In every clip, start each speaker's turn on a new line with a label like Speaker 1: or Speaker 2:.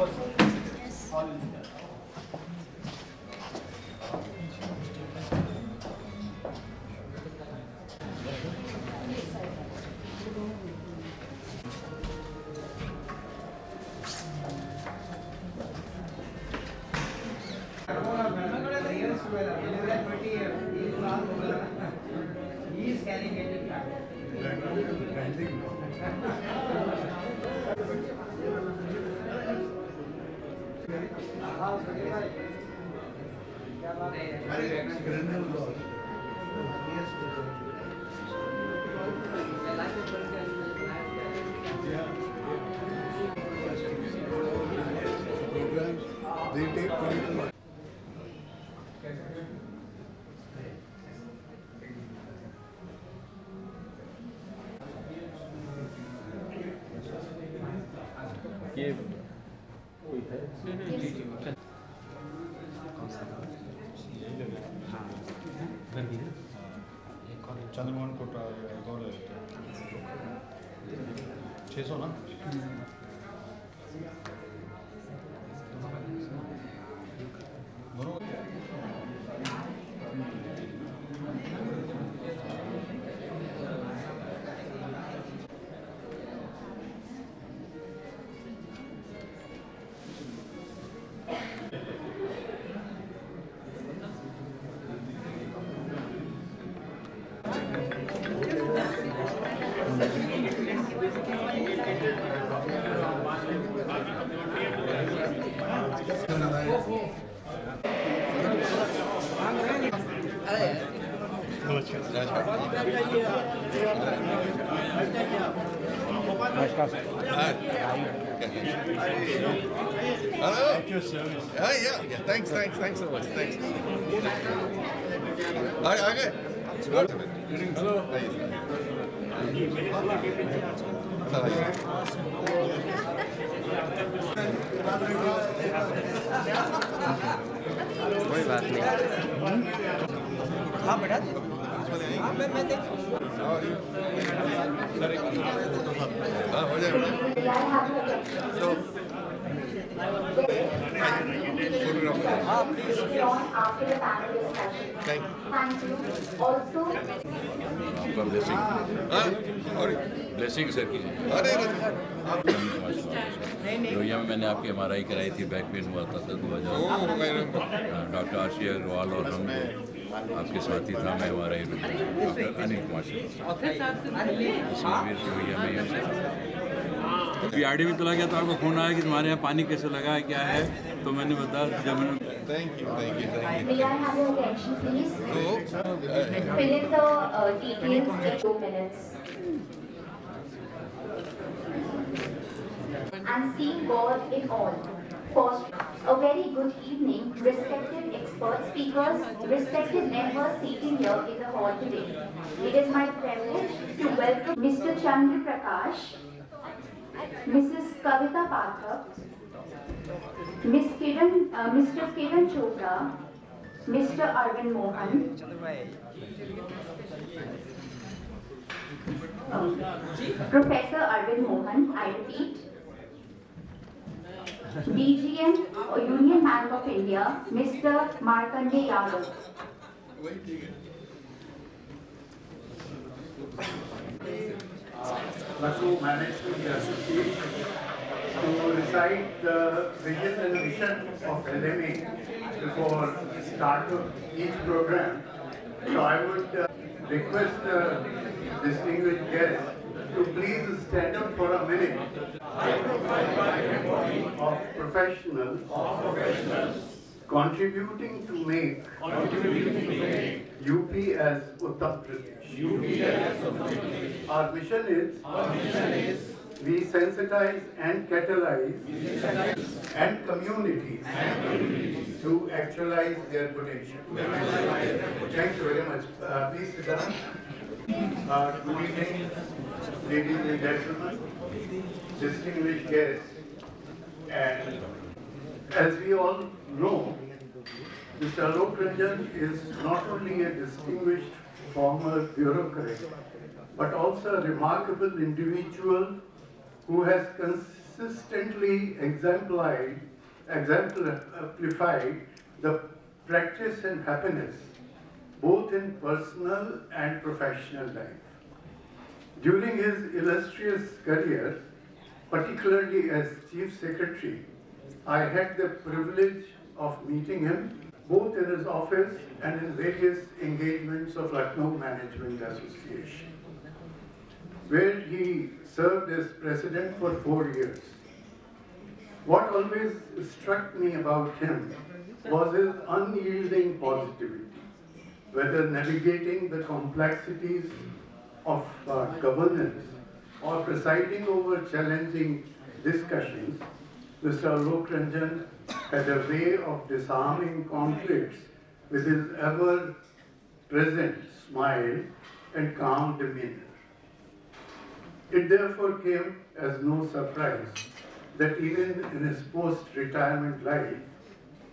Speaker 1: He is carrying it back.
Speaker 2: They take political.
Speaker 3: ये कोई है?
Speaker 2: चंद्रमोहन कोटा 600 ना
Speaker 4: Hello. At your service. Yeah. Thanks so much. Thanks. Okay. Hello.
Speaker 3: कोई बात नहीं।
Speaker 1: हाँ बेटा हाँ मैं देख
Speaker 4: हाँ हो जाएगा
Speaker 1: हाँ प्लीज
Speaker 4: थैंक
Speaker 5: you. Also,
Speaker 4: आपका ब्लेसिंग और
Speaker 6: ब्लेसिंग सर की लोहिया में मैंने आपकी MRI कराई थी, बैक पेन हुआ था सर 2000। डॉक्टर आशी अग्रवाल और हम आपके साथी था, मैं MRI डॉक्टर अनिल कुमार इसलिए लोहिया में PRD में चला गया तो आपको फोन आया कि तुम्हारे यहाँ पानी कैसे लगा है, क्या है, तो मैंने बताया जब मैंने
Speaker 4: thank you
Speaker 5: may I have your attention, please? Fill in the details in 2 minutes. And seeing God in all. First, a very good evening, respected expert speakers, respected members seating here in the hall today. It is my privilege to welcome Mr. Chandra Prakash, Mrs. Kavita Pathak, Mr. Kiran Chopra, Mr. Arvind Mohan, Professor Arvind Mohan, I repeat, DGM Union Bank of India, Mr. Markandeya Yadav.
Speaker 7: Who managed to be associated to recite the vision and mission of LMA before the start of each program. So I would request the distinguished guest to please stand up for a minute of professionals contributing to make UP as Uttar Pradesh. Our mission is we sensitize and catalyze and communities to actualize their potential. Thank you very much. Please sit down. Good evening, ladies and gentlemen, distinguished guests. And as we all know, Mr. Alok Ranjan is not only a distinguished former bureaucrat, but also a remarkable individual who has consistently exemplified the practice in happiness, both in personal and professional life. During his illustrious career, particularly as Chief Secretary, I had the privilege of meeting him both in his office and in various engagements of Lucknow Management Association, where he served as president for 4 years. What always struck me about him was his unyielding positivity, whether navigating the complexities of governance or presiding over challenging discussions. Mr. Alok Ranjan had a way of disarming conflicts with his ever-present smile and calm demeanor. It therefore came as no surprise that even in his post-retirement life,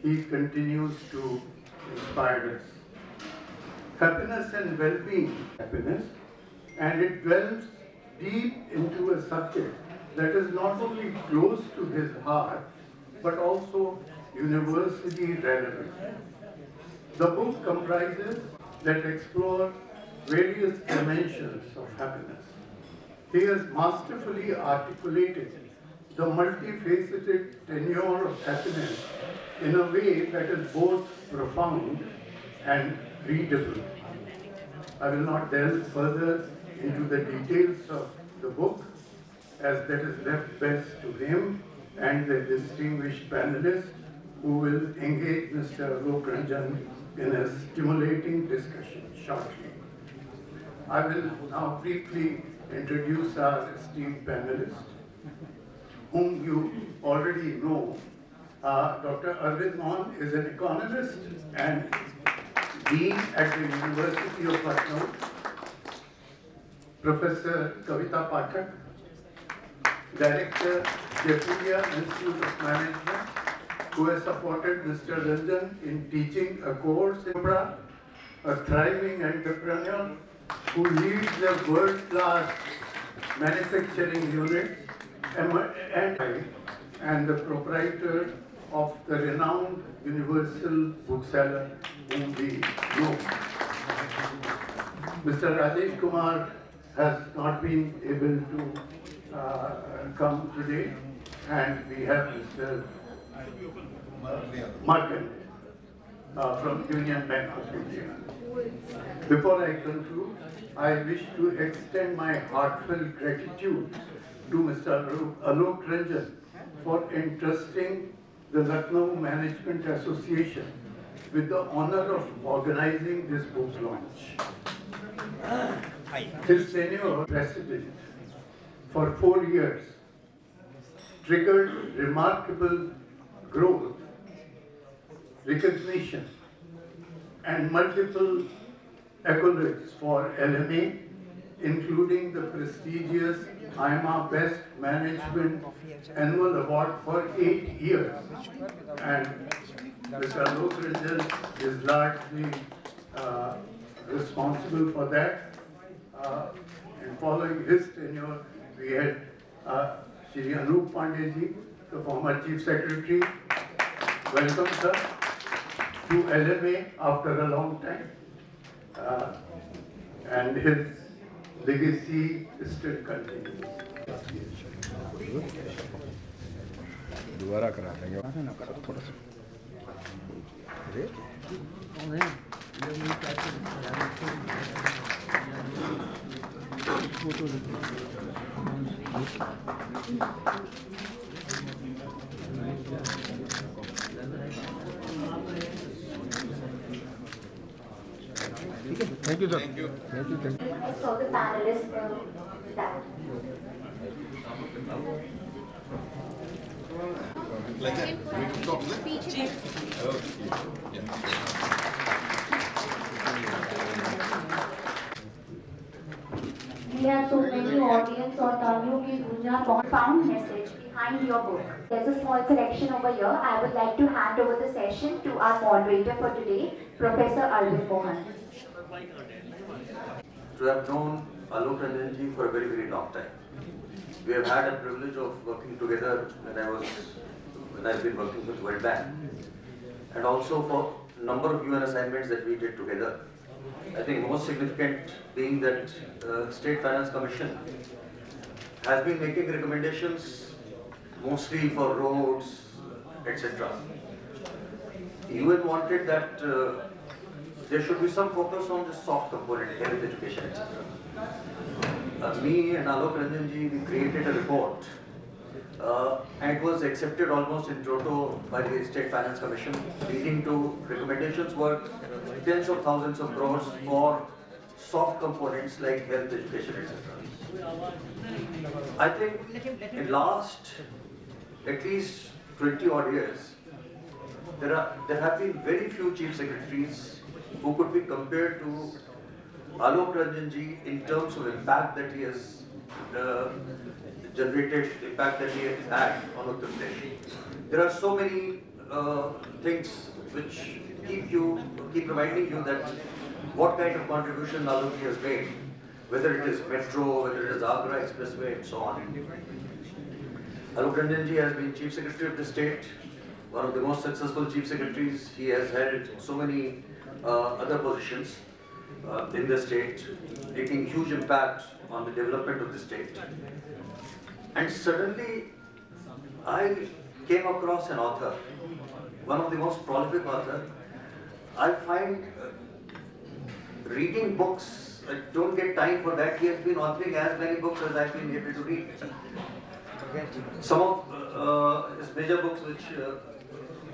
Speaker 7: he continues to inspire us. Happiness and well-being, and it dwells deep into a subject that is not only close to his heart, but also universally relevant. The book comprises that explore various dimensions of happiness. He has masterfully articulated the multifaceted tenure of happiness in a way that is both profound and readable. I will not delve further into the details of the book, as that is left best to him and the distinguished panelists who will engage Mr. Alok Ranjan in a stimulating discussion shortly. I will now briefly introduce our esteemed panelists, whom you already know. Dr. Arvind Mohan is an economist and Dean at the University of Lucknow. Professor Kavita Pathak, Director, Jeffria Institute of Management, who has supported Mr. Ranjan in teaching a course in Bra, a thriving entrepreneur who leads a world-class manufacturing unit and the proprietor of the renowned Universal Bookseller whom we know. Mr. Rajesh Kumar has not been able to come today, and we have Mr. Markan from Union Bank of India. Before I conclude, I wish to extend my heartfelt gratitude to Mr. Alok Ranjan for entrusting the Lucknow Management Association with the honor of organizing this book launch. His tenure president for 4 years triggered remarkable growth, recognition, and multiple accolades for LMA, including the prestigious IMA Best Management Annual Award for 8 years. And Mr. Alok Ranjan is largely responsible for that. And following his tenure, we had Shri Anup Pandey, the former Chief Secretary. Welcome, sir, to LMA after a long time. And his legacy still continues.
Speaker 2: दोबारा करा देंगे थोड़ा सा Thank you, sir. Thank you. Thank you. Thank you.
Speaker 5: So the panelists will start.
Speaker 4: Like that. We talk to them.
Speaker 5: We have so many audience और तालियों की दुनिया profound message behind your book. There's a small selection over here. I would like to hand over the session to our moderator for today, Professor Arvind Mohan.
Speaker 8: To have known Alok Ranjan ji for a very, very long time. we have had a privilege of working together when I've been working with World Bank, and also for a number of UN assignments that we did together. I think most significant being that State Finance Commission has been making recommendations mostly for roads, etc. UN wanted that there should be some focus on the soft component, health, education, etc. Me and Alok Ranjan ji, we created a report and it was accepted almost in toto by the State Finance Commission, leading to recommendations worth tens of thousands of crores for soft components like health, education, etc. I think in last at least 20 odd years, there have been very few chief secretaries who could be compared to Alok Ranjan ji in terms of impact that he has generated, impact that he has had on Uttar Pradesh. There are so many things which keep reminding you that what kind of contribution Alok ji has made, whether it is metro, whether it is Agra Expressway, and so on. Alok Ranjan ji has been Chief Secretary of the state, one of the most successful Chief Secretaries. He has held so many other positions in the state, making huge impact on the development of the state. And suddenly, I came across an author, one of the most prolific authors. I find reading books, I don't get time for that. He has been authoring as many books as I've been able to read. Some of his major books, which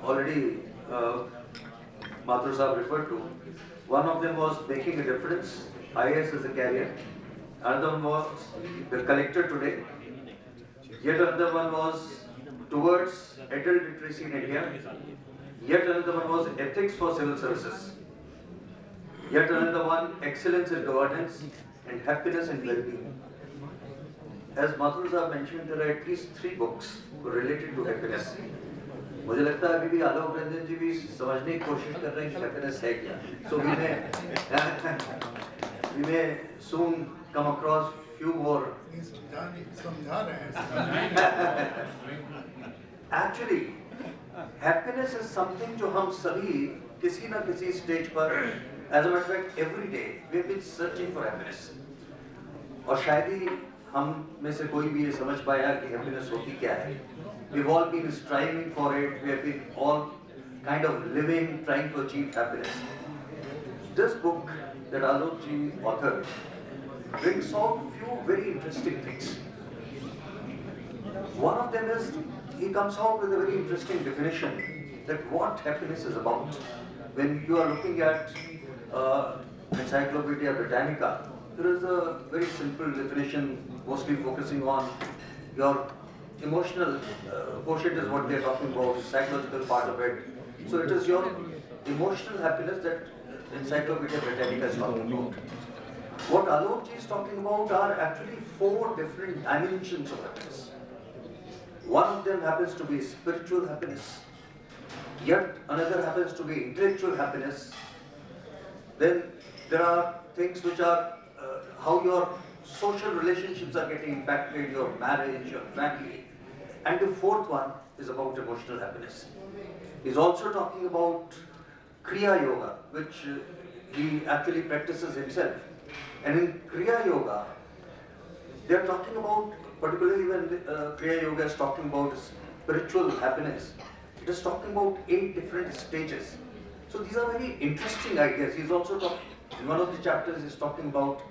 Speaker 8: already Mathur Sahab referred to, one of them was Making a Difference, IAS as a Career. Another one was The Collector Today. Yet another one was Towards Adult Literacy in India. Yet another one was Ethics for Civil Services. Yet another one, Excellence in Governance and Happiness and Well-being. As Mathur Sahab mentioned, there are at least 3 books related to happiness. मुझे लगता है अभी भी आलोक रंजन जी भी समझने की कोशिश कर रहे हैं कि happiness है क्या. So we may soon come across few more. Actually, happiness is something जो हम सभी किसी ना किसी stage पर, as a matter of fact, every day we have been searching for happiness. और शायद ही हम में से कोई भी ये समझ पाया कि happiness होती क्या है. We've all been striving for it. We have been all kind of living, trying to achieve happiness. This book that Alok ji authored brings out few very interesting things. One of them is, he comes out with a very interesting definition that what happiness is about. When you are looking at Encyclopedia Britannica, there is a very simple definition, mostly focusing on your emotional quotient is what they are talking about, psychological part of it. So it is your emotional happiness that Encyclopedia Britannica is talking about. What Alok ji is talking about are actually 4 different dimensions of happiness. One of them happens to be spiritual happiness. Yet another happens to be intellectual happiness. Then there are things which are how your social relationships are getting impacted, your marriage, your family. And the 4th one is about emotional happiness. He's also talking about Kriya Yoga, which he actually practices himself. And in Kriya Yoga, they are talking about, particularly when Kriya Yoga is talking about spiritual happiness, it is talking about 8 different stages. So these are very interesting ideas. He's also talking, in one of the chapters, he's talking about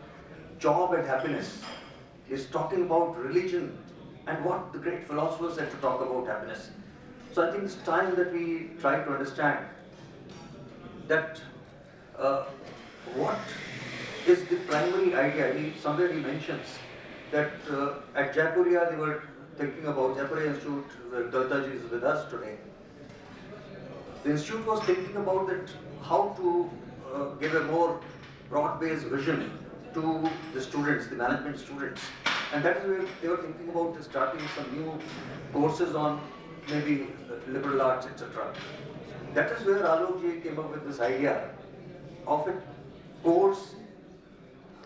Speaker 8: job and happiness. He's talking about religion and what the great philosophers had to talk about happiness. So I think it's time that we try to understand that what is the primary idea. Somewhere he mentions that at Jaipuria they were thinking about, Jaipuria Institute, where Daltaji is with us today. The institute was thinking about that how to give a more broad-based vision to the students, the management students. And that is where they were thinking about starting some new courses on maybe liberal arts, etc. That is where Alok ji came up with this idea of a course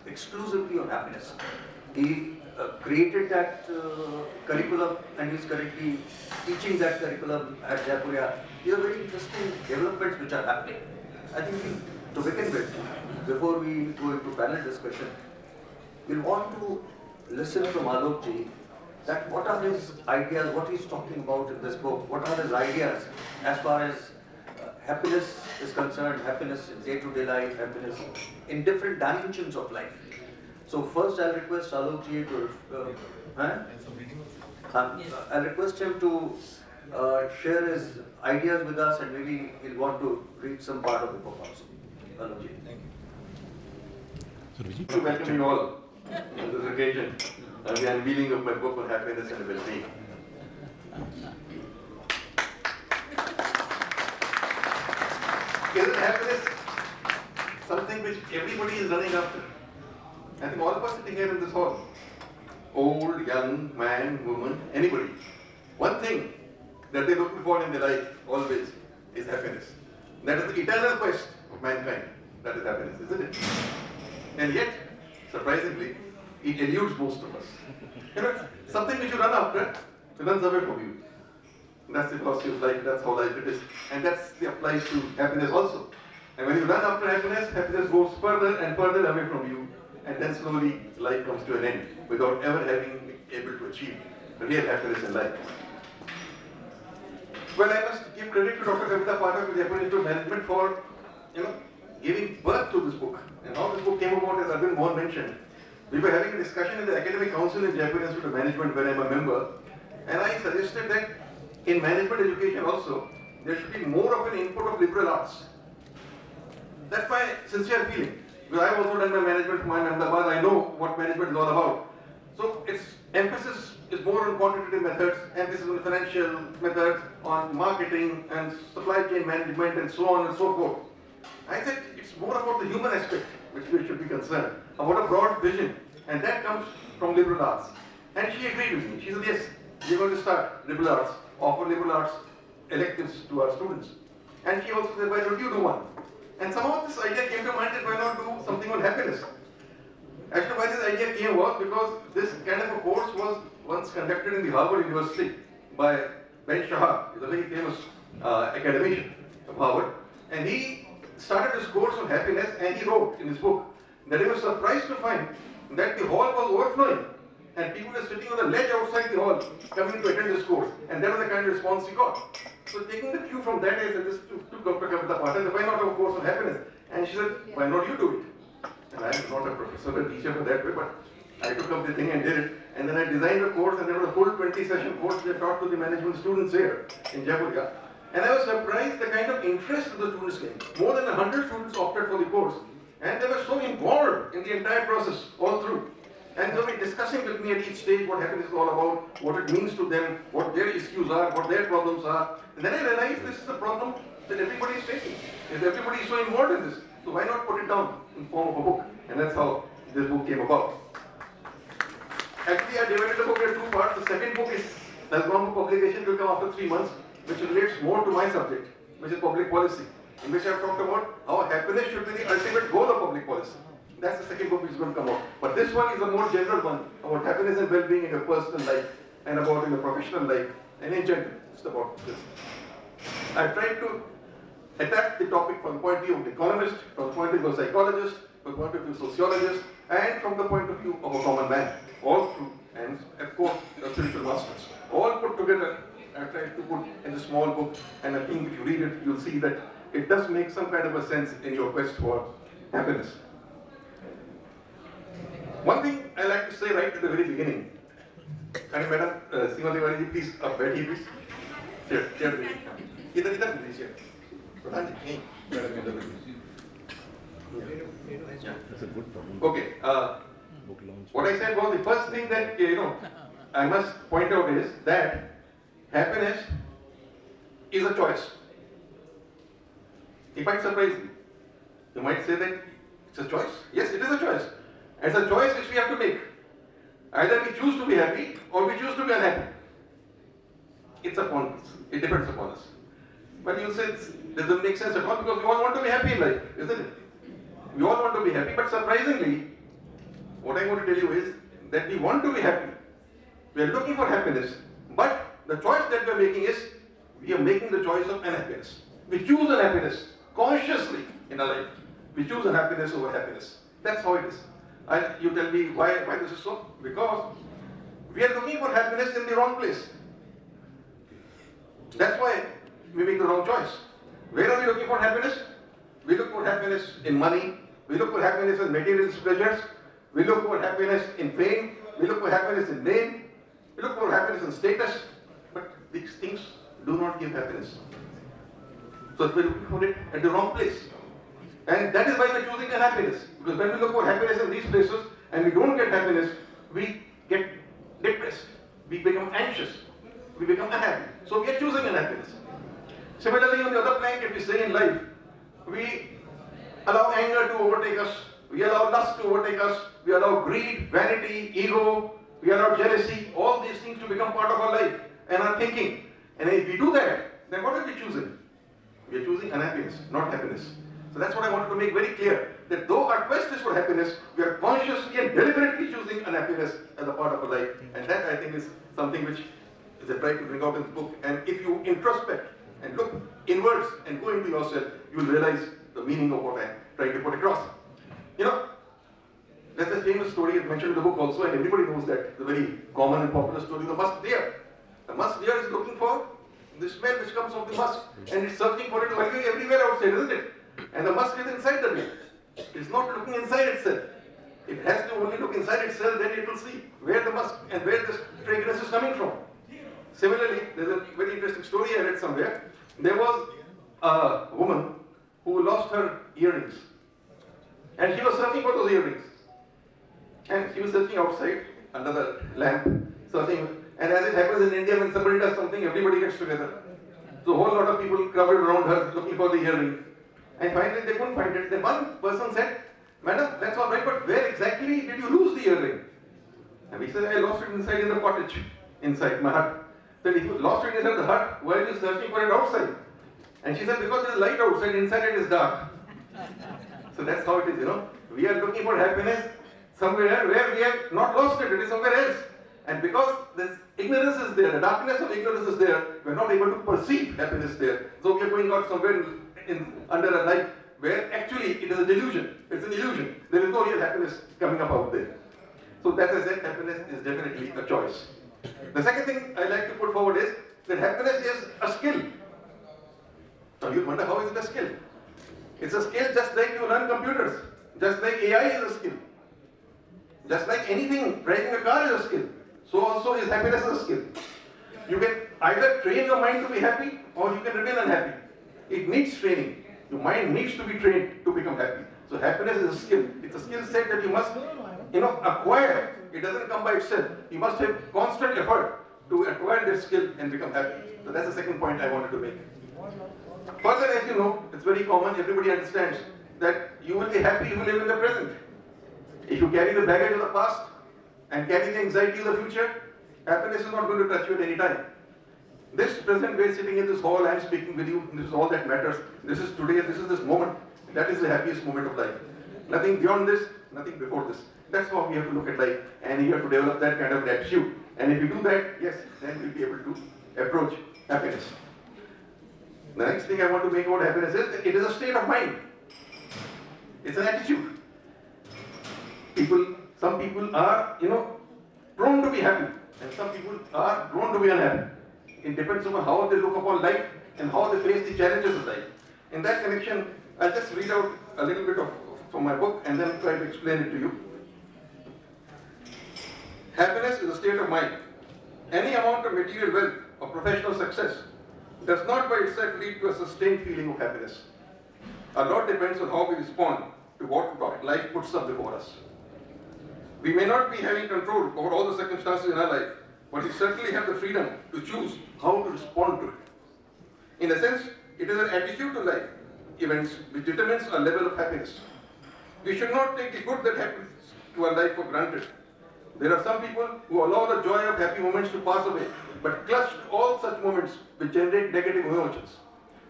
Speaker 8: exclusively on happiness. He created that curriculum and is currently teaching that curriculum at Jaipur. These are very interesting developments which are happening. I think to begin with, before we go into panel discussion, we'll want to listen from Alok ji that what are his ideas, what he's talking about in this book, what are his ideas as far as happiness is concerned, happiness in day-to-day life, happiness in different dimensions of life. So first I'll request Alok ji to, I'll request him to share his ideas with us, and maybe he'll want to read some part of the book also. Alok ji. Thank you.
Speaker 9: To welcome you all on this occasion, the unveiling of my book on happiness and well-being. Isn't happiness something which everybody is running after? I think all of us sitting here in this hall, old, young, man, woman, anybody, one thing that they look for in their life always is happiness. That is the eternal quest of mankind. That is happiness, isn't it? And yet, surprisingly, it eludes most of us. You know, something which you run after, it runs away from you. That's the philosophy of life, that's how life it is. And that applies to happiness also. And when you run after happiness, happiness goes further and further away from you. And then slowly life comes to an end without ever having been able to achieve real happiness in life. Well, I must give credit to Dr. Kavita Pathak with the Japan Institute of Management for, giving birth to this book. And how this book came about, as Arvind Mohan mentioned, we were having a discussion in the Academic Council in Japan Institute of Management, where I am a member, and I suggested that in management education also, there should be more of an input of liberal arts. That's my sincere feeling. Because I've also done my management from Ahmedabad, I know what management is all about. So its emphasis is more on quantitative methods, emphasis on financial methods, on marketing and supply chain management and so on and so forth. I said it's more about the human aspect which we should be concerned, about a broad vision, and that comes from liberal arts. And she agreed with me. She said, yes, we're going to start liberal arts, offer liberal arts electives to our students. And she also said, why don't you do one? And somehow this idea came to mind that why not do something on happiness? Actually, why this idea came was because this kind of a course was once conducted in the Harvard University by Ben Shah, who's a very famous academician of Harvard. And he started this course on happiness, and he wrote in his book that he was surprised to find that the hall was overflowing and people were sitting on the ledge outside the hall coming to attend this course, and that was the kind of response he got. So taking the cue from that, I said this to Dr. Kavita Pathak, why not have a course on happiness? And she said, why not you do it? And I am not a professor or teacher for that way, but I took up the thing and did it. And then I designed a course, and there was a full 20-session course which I taught to the management students here in Jaipur. And I was surprised the kind of interest the students came. More than 100 students opted for the course, and they were so involved in the entire process all through. And they were discussing with me at each stage what happiness is all about, what it means to them, what their issues are, what their problems are. And then I realized this is a problem that everybody is facing. If everybody is so involved in this, so why not put it down in the form of a book? And that's how this book came about. Actually, I divided the book into two parts. The second book has gone for publication, will come after 3 months, which relates more to my subject, which is public policy, in which I have talked about how happiness should be the ultimate goal of public policy. That's the second book which is going to come out. But this one is a more general one about happiness and well-being in your personal life and about in your professional life and in general. It's about this. I tried to attack the topic from the point of view of the economist, from the point of view of a psychologist, from the point of view of a sociologist, and from the point of view of a common man. All through, and of course, the spiritual masters. All put together, I tried to put in a small book, and I think if you read it, you'll see that it does make some kind of a sense in your quest for happiness. One thing I like to say right at the very beginning, and Madam Simali, please, बैठिए please. Chair, इधर please, chair. प्रधान जी, नहीं,
Speaker 2: That's a good problem.
Speaker 9: Okay.
Speaker 2: Book launch.
Speaker 9: What I said was the first thing that I must point out is that happiness is a choice. It might surprise you. You might say that it's a choice. Yes, it is a choice. It's a choice which we have to make. Either we choose to be happy or we choose to be unhappy. It's upon us. It depends upon us. But you'll say it doesn't make sense at all because we all want to be happy in life, isn't it? We all want to be happy, but surprisingly, what I'm going to tell you is that we want to be happy. We are looking for happiness, but the choice that we are making is, we are making the choice of unhappiness. We choose unhappiness consciously in our life. We choose unhappiness over happiness. That's how it is. You tell me why this is so? Because we are looking for happiness in the wrong place. That's why we make the wrong choice. Where are we looking for happiness? We look for happiness in money. We look for happiness in material pleasures. We look for happiness in fame. We look for happiness in name. We look for happiness in status. But these things do not give happiness. So we look for it at the wrong place. And that is why we are choosing unhappiness. Because when we look for happiness in these places and we don't get happiness, we get depressed. We become anxious. We become unhappy. So we are choosing unhappiness. Similarly, on the other plank, if we say in life, we allow anger to overtake us. We allow lust to overtake us. We allow greed, vanity, ego. We allow jealousy. All these things to become part of our life and our thinking. And if we do that, then what are we choosing? We are choosing unhappiness, not happiness. So that's what I wanted to make very clear, that though our quest is for happiness, we are consciously and deliberately choosing unhappiness as a part of our life. And that, I think, is something which is I try to bring out in the book. And if you introspect and look inwards and go into yourself, you will realize the meaning of what I am trying to put across. You know, there's a famous story mentioned in the book also, and everybody knows that, the very common and popular story of the musk deer. The musk deer is looking for the smell which comes from the musk, and it's searching for it everywhere outside, isn't it? And the musk is inside the deer. It's not looking inside itself. It has to only look inside itself, then it will see where the musk and where this fragrance is coming from. Similarly, there's a very interesting story I read somewhere. There was a woman who lost her earrings. And she was searching for those earrings. And she was searching outside under the lamp, searching. And as it happens in India, when somebody does something, everybody gets together. So a whole lot of people crowded around her looking for the earring. And finally they couldn't find it. Then one person said, "Madam, that's all right, but where exactly did you lose the earring?" And he said, "I lost it inside in the cottage, inside my hut." Then if you lost it inside the hut, why are you searching for it outside? And she said, "Because there is light outside, inside it is dark." So that's how it is, you know. We are looking for happiness somewhere where we have not lost it, it is somewhere else. And because this ignorance is there, the darkness of ignorance is there, we are not able to perceive happiness there. So we are going out somewhere under a light where actually it is a delusion. It's an illusion. There is no real happiness coming up out there. So that, as I said, happiness is definitely a choice. The second thing I like to put forward is that happiness is a skill. Now you wonder, how is it a skill? It's a skill just like you learn computers, just like AI is a skill. Just like anything, driving a car is a skill. So also is happiness a skill. You can either train your mind to be happy or you can remain unhappy. It needs training. Your mind needs to be trained to become happy. So happiness is a skill. It's a skill set that you must, acquire. It doesn't come by itself. You must have constant effort to acquire this skill and become happy. So that's the second point I wanted to make. Further, as you know, it's very common, everybody understands that you will be happy if you live in the present. If you carry the baggage of the past and carry the anxiety of the future, happiness is not going to touch you at any time. This present way, sitting in this hall, I am speaking with you, this is all that matters. This is today, this is this moment. That is the happiest moment of life. Nothing beyond this, nothing before this. That's how we have to look at life, and you have to develop that kind of attitude. And if you do that, yes, then we'll be able to approach happiness. The next thing I want to make about happiness is that it is a state of mind. It's an attitude. Some people are, prone to be happy, and some people are prone to be unhappy. It depends on how they look upon life and how they face the challenges of life. In that connection, I'll just read out a little bit from my book and then try to explain it to you. Happiness is a state of mind. Any amount of material wealth or professional success does not by itself lead to a sustained feeling of happiness. A lot depends on how we respond to what life puts up before us. We may not be having control over all the circumstances in our life, but we certainly have the freedom to choose how to respond to it. In a sense, it is an attitude to life events which determines our level of happiness. We should not take the good that happens to our life for granted. There are some people who allow the joy of happy moments to pass away, but clutch to all such moments which generate negative emotions.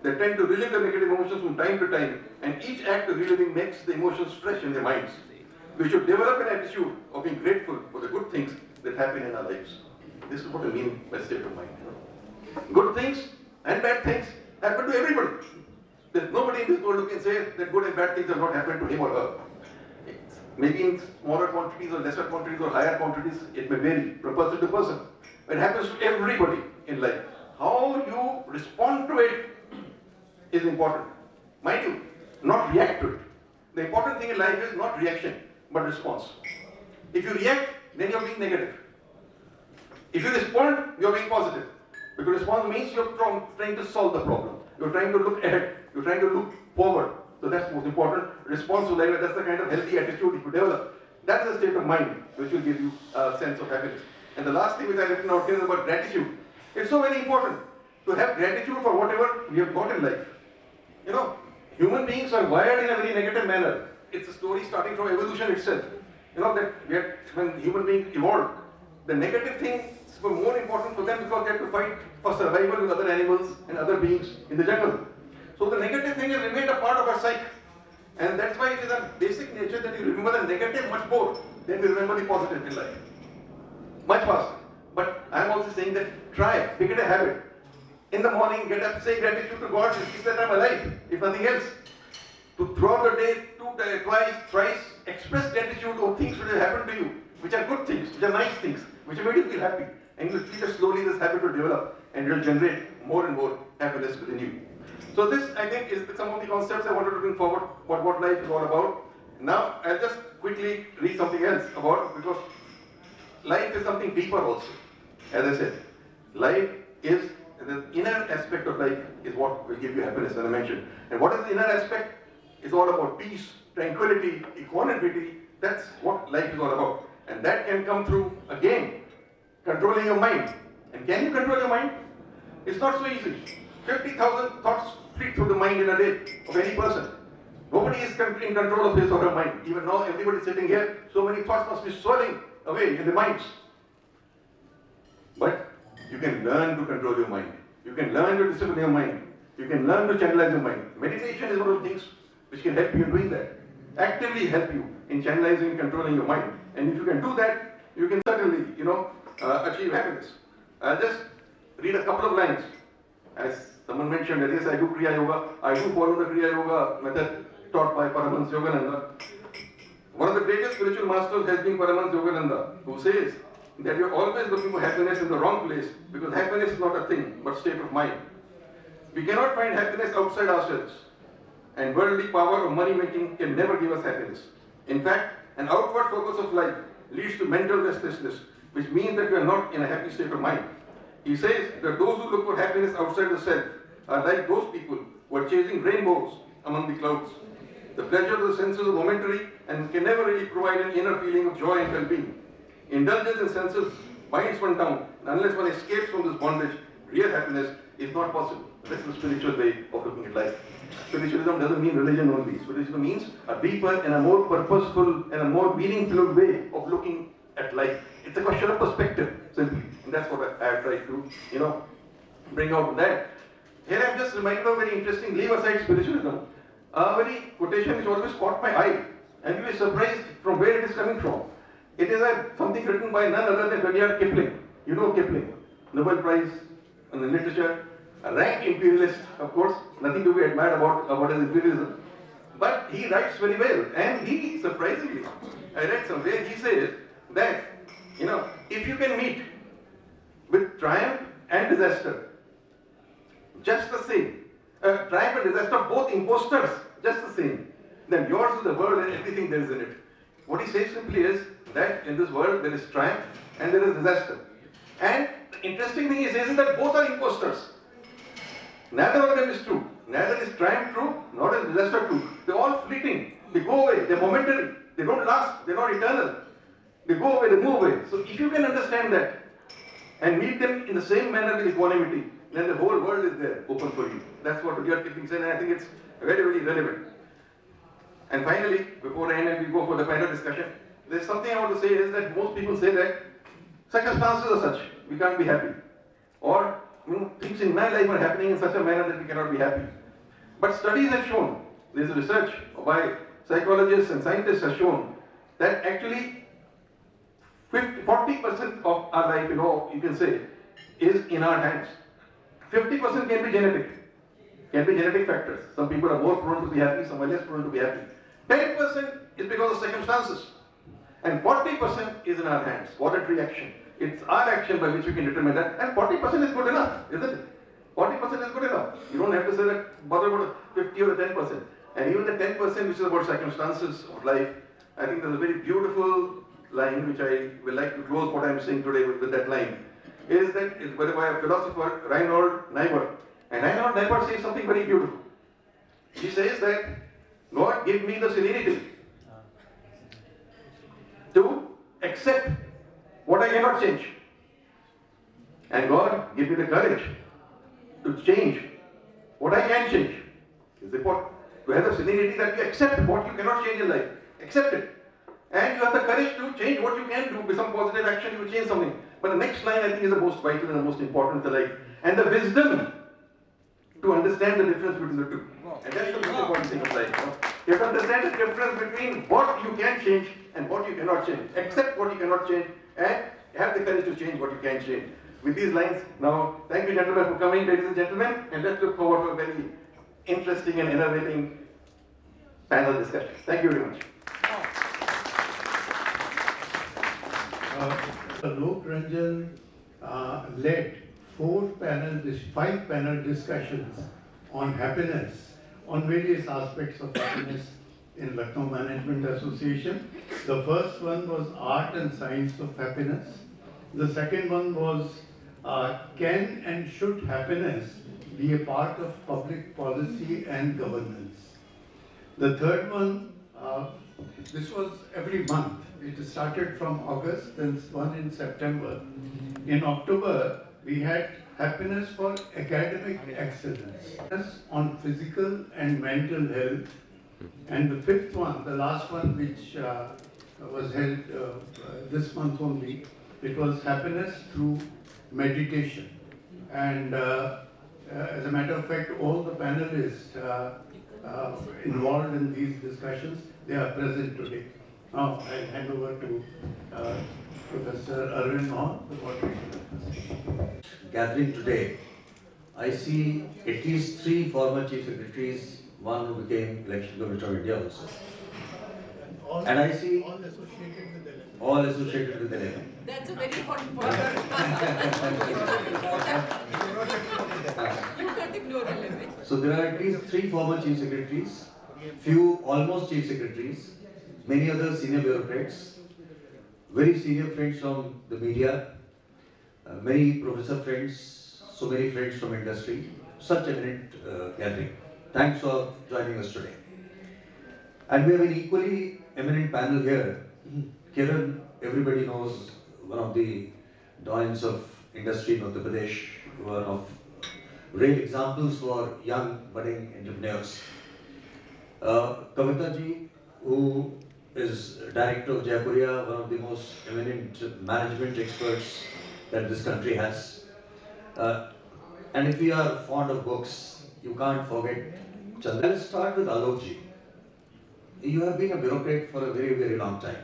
Speaker 9: They tend to relive the negative emotions from time to time, and each act of reliving makes the emotions fresh in their minds. We should develop an attitude of being grateful for the good things that happen in our lives. This is what I mean by state of mind. Good things and bad things happen to everybody. There's nobody in this world who can say that good and bad things have not happened to him or her. Maybe in smaller quantities or lesser quantities or higher quantities, it may vary from person to person. It happens to everybody in life. How you respond to it is important. Mind you, not react to it. The important thing in life is not reaction, but response. If you react, then you're being negative. If you respond, you're being positive. Because response means you're trying to solve the problem. You're trying to look ahead. You're trying to look forward. So that's most important. Response to life, that's the kind of healthy attitude you develop. That's the state of mind which will give you a sense of happiness. And the last thing which I written out here is about gratitude. It's so very important to have gratitude for whatever we have got in life. You know, human beings are wired in a very negative manner. It's a story starting from evolution itself. You know, that when human beings evolved, the negative things were more important for them because they had to fight for survival with other animals and other beings in the jungle. So the negative thing has remained a part of our psyche. And that's why it is a basic nature that you remember the negative much more than you remember the positive in life. Much faster. But I'm also saying that try, make it a habit. In the morning, get up, say gratitude to God, keep that I'm alive, if nothing else. To throughout the day, twice, thrice, express gratitude of things which have happened to you, which are good things, which are nice things, which have made you feel happy. And you will feel that slowly this habit will develop and it will generate more and more happiness within you. So this, I think, is some of the concepts I wanted to bring forward, what life is all about. Now, I'll just quickly read something else about it, because life is something deeper also. As I said, life is, the inner aspect of life is what will give you happiness, as I mentioned. And what is the inner aspect? It's all about peace, tranquility, equanimity. That's what life is all about. And that can come through, again, controlling your mind. And can you control your mind? It's not so easy. 50,000 thoughts fleet through the mind in a day of any person. Nobody is in control of his or her mind. Even now, everybody sitting here, so many thoughts must be swirling away in the minds. But you can learn to control your mind. You can learn to discipline your mind. You can learn to channelize your mind. Meditation is one of the things which can help you in doing that. Actively help you in channelizing and controlling your mind. And if you can do that, you can certainly, achieve happiness. I'll just read a couple of lines. As someone mentioned that yes, I do Kriya Yoga. I do follow the Kriya Yoga method taught by Paramahansa Yogananda. One of the greatest spiritual masters has been Paramahansa Yogananda, who says that you're always looking for happiness in the wrong place, because happiness is not a thing, but state of mind. We cannot find happiness outside ourselves, and worldly power or money making can never give us happiness. In fact, an outward focus of life leads to mental restlessness, which means that we are not in a happy state of mind. He says that those who look for happiness outside the self are like those people who are chasing rainbows among the clouds. The pleasure of the senses is momentary and can never really provide an inner feeling of joy and well-being. Indulgence in senses binds one down, and unless one escapes from this bondage, real happiness is not possible. This is the spiritual way of looking at life. Spiritualism doesn't mean religion only. Spiritualism means a deeper and a more purposeful and a more meaningful way of looking at life. It's a question of perspective, simply. And that's what I have tried to, bring out that. Here I'm just reminded of a very interesting, leave aside spiritualism, a very quotation which always caught my eye, and you will be surprised from where it is coming from. It is something written by none other than Rudyard Kipling. You know Kipling, Nobel Prize in literature, a rank imperialist, of course, nothing to be admired about his imperialism. But he writes very well, and he, surprisingly, I read somewhere, he says that, if you can meet with triumph and disaster, just the same, triumph and disaster, both imposters, just the same, then yours is the world and everything there is in it. What he says simply is that in this world there is triumph and there is disaster. And the interesting thing he says is that both are imposters. Neither of them is true. Neither is triumph true, nor is disaster true. They're all fleeting. They go away. They're momentary. They don't last. They're not eternal. They go away. They move away. So if you can understand that and meet them in the same manner with equanimity, then the whole world is there, open for you. That's what Rudyard Kipling said, and I think it's very, very relevant. And finally, before I end and we go for the final discussion, there's something I want to say is that most people say that circumstances are such, we can't be happy. Or, things in my life are happening in such a manner that we cannot be happy. But studies have shown, there's research by psychologists and scientists have shown that actually 40% of our life, you can say, is in our hands. 50% can be genetic factors. Some people are more prone to be happy, some are less prone to be happy. 10% is because of circumstances. And 40% is in our hands. Voluntary action. It's our action by which we can determine that. And 40% is good enough, isn't it? 40% is good enough. You don't have to say that, bother about 50 or 10%. And even the 10% which is about circumstances of life, I think there's a very beautiful line which I will like to close what I'm saying today with that line. Is that it's by a philosopher, Reinhold Niebuhr. And Reinhold Niebuhr says something very beautiful. He says that God give me the serenity to accept what I cannot change. And God give me the courage to change what I can change. It's important to have the serenity that you accept what you cannot change in life. Accept it. And you have the courage to change what you can do. With some positive action, you will change something. But the next line I think is the most vital and the most important in the life. And the wisdom to understand the difference between the two. And that's the most important thing of life. You have to understand the difference between what you can change and what you cannot change. Accept what you cannot change and have the courage to change what you can change. With these lines, now, thank you gentlemen for coming, ladies and gentlemen, and let's look forward to a very interesting and innovating panel discussion. Thank you very much.
Speaker 7: Alok, Ranjan led 5 panel discussions on happiness, on various aspects of happiness in Lucknow Management Association. The first one was Art and Science of Happiness. The second one was Can and Should Happiness be a part of public policy and governance? The third one, this was every month. It started from August, then one in September. In October, we had Happiness for Academic Excellence on physical and mental health. And the fifth one, the last one, which was held this month only, it was Happiness through Meditation. And as a matter of fact, all the panelists involved in these discussions, they are present today. Now I'll hand over to Professor Arvind Mohan, the moderator.
Speaker 8: Gathering today, I see at least 3 former chief secretaries, one who became election commissioner of India also. And I see all associated with the level.
Speaker 10: That's a very important point. You can't ignore a limit.
Speaker 8: So there are at least 3 former chief secretaries, few almost chief secretaries, many other senior bureaucrats, very senior friends from the media, many professor friends, so many friends from industry, such eminent gathering. Thanks for joining us today. And we have an equally eminent panel here. Kiran, everybody knows, one of the doyens of industry in Uttar Pradesh, one of real examples for young budding entrepreneurs. Kavita ji, who is director of Jaipuriya, one of the most eminent management experts that this country has. And if we are fond of books, you can't forget Chandra. Let's start with Alok ji. You have been a bureaucrat for a very, very long time.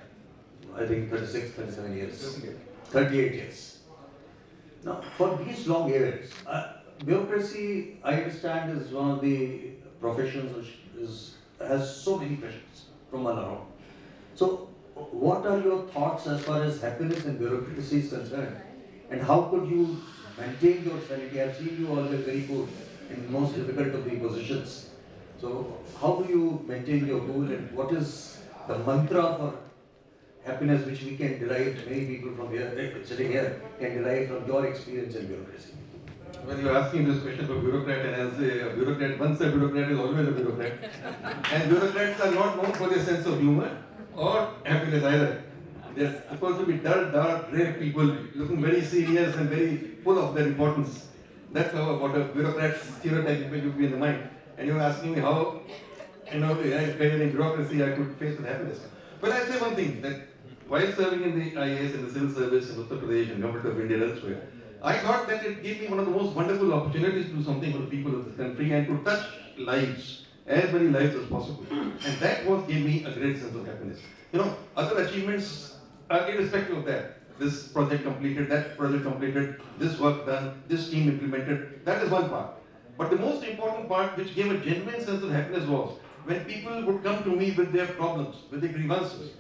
Speaker 8: I think 36, 37 years, 38 years. Now, for these long years, bureaucracy, I understand, is one of the professions which has so many pressures from all around. So, what are your thoughts as far as happiness and bureaucracy is concerned? And how could you maintain your sanity? I have seen you always very good in the most difficult of the positions. So, how do you maintain your cool, and what is the mantra for happiness which we can derive, many people from here, sitting here, can derive from your experience in bureaucracy?
Speaker 9: Well, you're asking this question for bureaucrat, and as a bureaucrat, once a bureaucrat is always a bureaucrat. And bureaucrats are not known for their sense of humor or happiness either. They're supposed to be dull, dark, grey people, looking very serious and very full of their importance. That's how what a bureaucrat's stereotype would be in the mind. And you're asking me how, in bureaucracy I could face with happiness. Well, I'll say one thing, that while serving in the IAS and the civil service in Uttar Pradesh and Government of India elsewhere, I thought that it gave me one of the most wonderful opportunities to do something for the people of this country and to touch lives as many lives as possible. And that was gave me a great sense of happiness. You know, other achievements are irrespective of that. This project completed, that project completed, this work done, this team implemented. That is one part. But the most important part, which gave a genuine sense of happiness, was when people would come to me with their problems, with their grievances,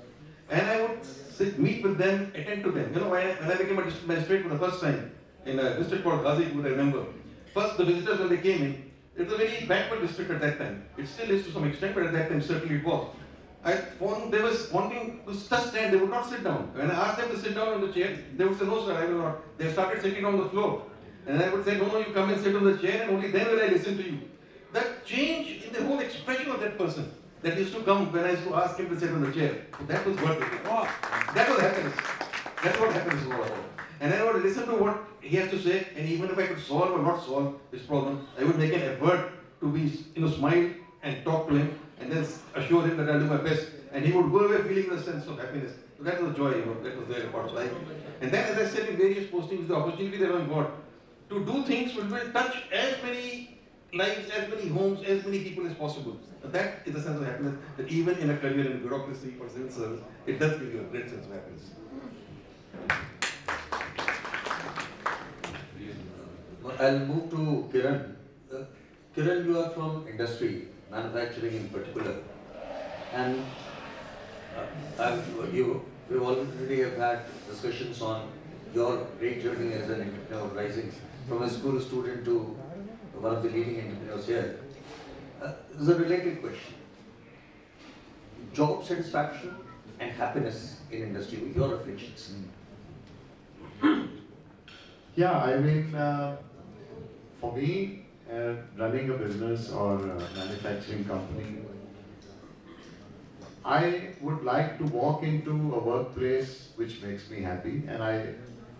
Speaker 9: and I would meet with them, attend to them. You know, when I became a district magistrate for the first time in a district called Ghazipur, I remember. First, the visitors when they came in, it was a very backward district at that time. It still is to some extent, but at that time certainly it was. I found they was wanting to just stand, they would not sit down. When I asked them to sit down on the chair, they would say, no sir, I will not. They started sitting on the floor. And I would say, no, you come and sit on the chair and only then will I listen to you. That change in the whole expression of that person, that used to come when I used to ask him to sit on the chair, that was worth it. Wow. That was happiness. That's what happiness is all about. And I would listen to what he has to say, and even if I could solve or not solve his problem, I would make an effort to be, smile and talk to him, and then assure him that I'll do my best. And he would go away feeling a sense of happiness. So that was joy, that was their part of life. And then, as I said in various postings, the opportunity that I got to do things which will touch as many lives, as many homes, as many people as possible. So that is a sense of happiness that even in a career in bureaucracy or civil service, it does give you a great sense of happiness.
Speaker 8: I'll move to Kiran. Kiran, you are from industry, manufacturing in particular, and we already have had discussions on your great journey as an entrepreneur, rising from a school student to one of the leading entrepreneurs here. There's a related question. Job satisfaction and happiness in industry, your reflections.
Speaker 11: Yeah, I mean, for me, running a business or a manufacturing company, I would like to walk into a workplace which makes me happy, and I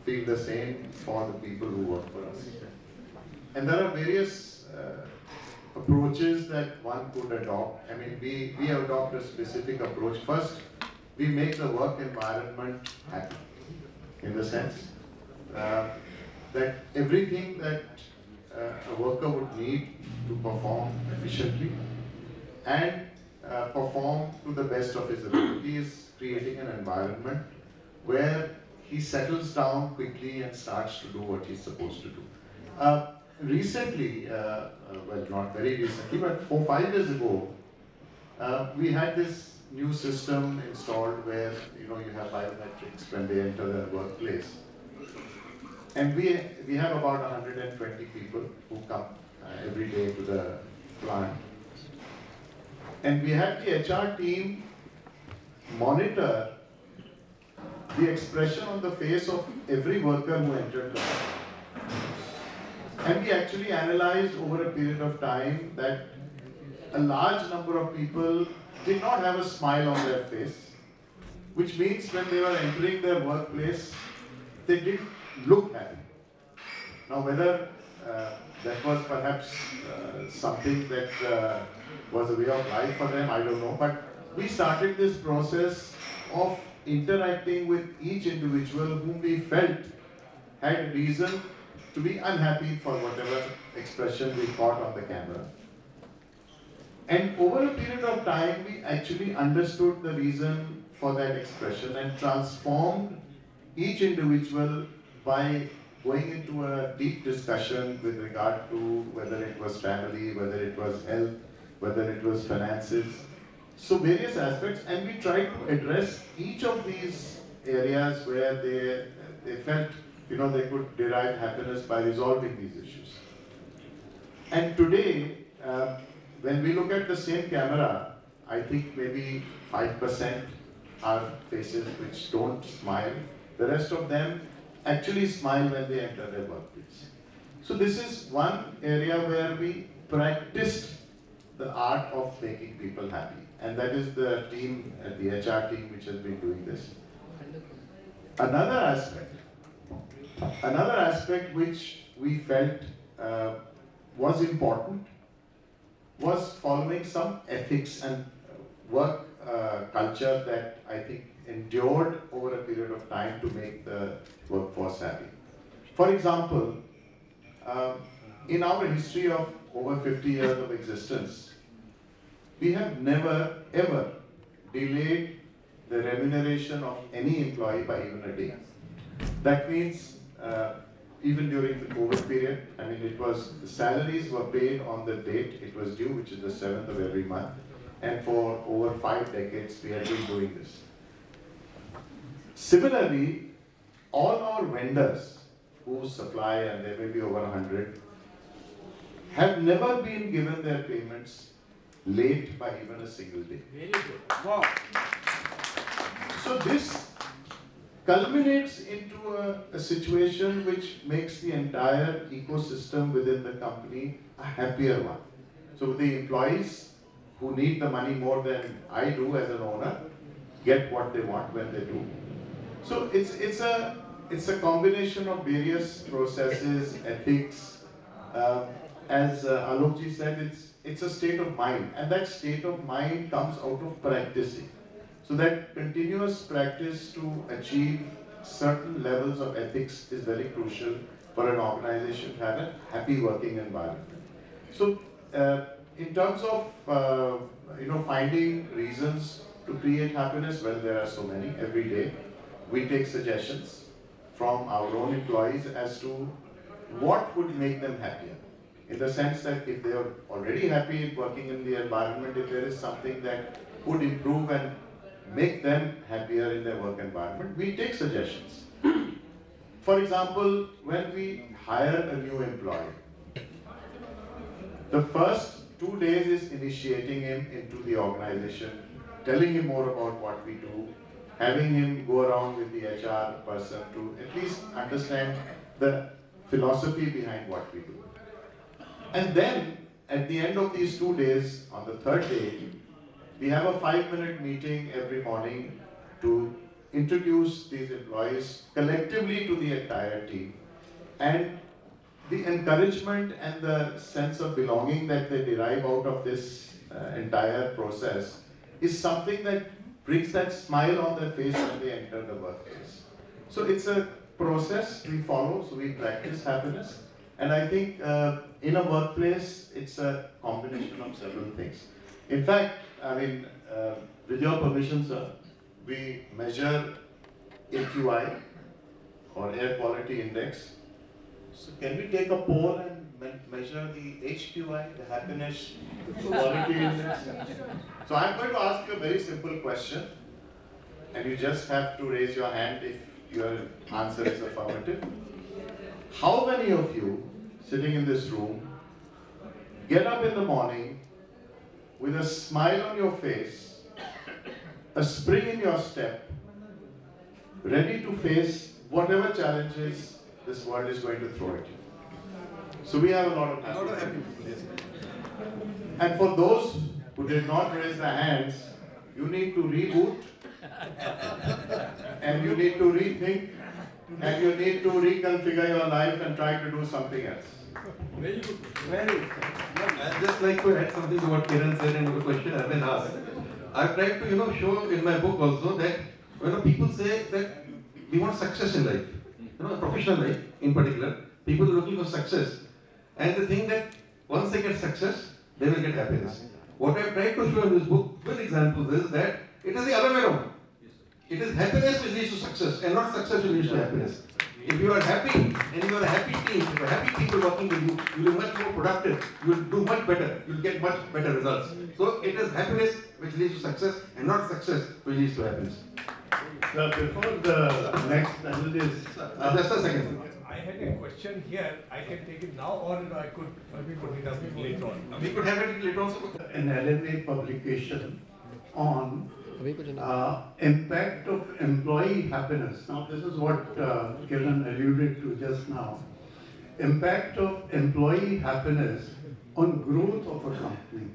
Speaker 11: feel the same for the people who work for us. And there are various approaches that one could adopt. I mean, we adopt a specific approach. First, we make the work environment happy, in the sense that everything that a worker would need to perform efficiently and perform to the best of his ability is creating an environment where he settles down quickly and starts to do what he's supposed to do. Recently, well, not very recently, but 4-5 years ago, we had this new system installed where you have biometrics when they enter the workplace. And we have about 120 people who come every day to the plant. And we had the HR team monitor the expression on the face of every worker who entered the plant. And we actually analyzed over a period of time that a large number of people did not have a smile on their face, which means when they were entering their workplace, they didn't look happy. Now, whether that was perhaps something that was a way of life for them, I don't know. But we started this process of interacting with each individual whom we felt had reason to be unhappy for whatever expression we caught on the camera. And over a period of time, we actually understood the reason for that expression and transformed each individual by going into a deep discussion with regard to whether it was family, whether it was health, whether it was finances. So various aspects, and we tried to address each of these areas where they felt they could derive happiness by resolving these issues. And today, when we look at the same camera, I think maybe 5% are faces which don't smile. The rest of them actually smile when they enter their workplace. So this is one area where we practiced the art of making people happy. And that is the team, the HR team, which has been doing this. Another aspect which we felt was important was following some ethics and work culture that I think endured over a period of time to make the workforce happy. For example, in our history of over 50 years of existence, we have never ever delayed the remuneration of any employee by even a day. That means even during the COVID period, I mean, the salaries were paid on the date it was due, which is the 7th of every month. And for over 5 decades, we have been doing this. Similarly, all our vendors who supply, and there may be over 100, have never been given their payments late by even a single day.
Speaker 3: Very good. Wow.
Speaker 11: So this culminates into a situation which makes the entire ecosystem within the company a happier one. So the employees who need the money more than I do as an owner get what they want when they do. So it's a combination of various processes, ethics. As Alok ji said, it's a state of mind, and that state of mind comes out of practicing. So that continuous practice to achieve certain levels of ethics is very crucial for an organization to have a happy working environment. So in terms of finding reasons to create happiness, well, there are so many every day. We take suggestions from our own employees as to what would make them happier. In the sense that if they are already happy working in the environment, if there is something that would improve and make them happier in their work environment, we take suggestions. For example, when we hire a new employee, the first 2 days is initiating him into the organization, telling him more about what we do, having him go around with the HR person to at least understand the philosophy behind what we do. And then, at the end of these 2 days, on the third day, we have a 5-minute meeting every morning to introduce these employees collectively to the entire team. And the encouragement and the sense of belonging that they derive out of this entire process is something that brings that smile on their face when they enter the workplace. So it's a process we follow, so we practice happiness. And I think in a workplace, it's a combination of several things. In fact, I mean, with your permission, sir, we measure AQI, or Air Quality Index. So can we take a poll and measure the HQI, the happiness quality index? So I'm going to ask a very simple question, and you just have to raise your hand if your answer is affirmative. How many of you sitting in this room get up in the morning with a smile on your face, a spring in your step, ready to face whatever challenges this world is going to throw at you? So we have a lot of happy people. Yes. And for those who did not raise their hands, you need to reboot, and you need to rethink, and you need to reconfigure your life and try to do something else.
Speaker 3: Very good. Very good.
Speaker 9: I'd just like to add something to what Kiran said and the question I've been asked. I've tried to, show in my book also that when people say that we want success in life, professional life in particular, people are looking for success, and they think that once they get success, they will get happiness. What I've tried to show in this book with examples is that it is the other way around. It is happiness which leads to success, and not success which leads to happiness. If you are happy and you are a happy team, if you are happy people working with you, you will be much more productive, you will do much better, you will get much better results. So it is happiness which leads to success, and not success which leads to happiness.
Speaker 7: Sir, before the next panelist,
Speaker 9: just a second.
Speaker 1: I had a question here. I can take it now, or I could maybe put it up later on.
Speaker 9: We could have it later also.
Speaker 7: an LMA publication on impact of employee happiness. Now, this is what Kiran alluded to just now. Impact of employee happiness on growth of a company.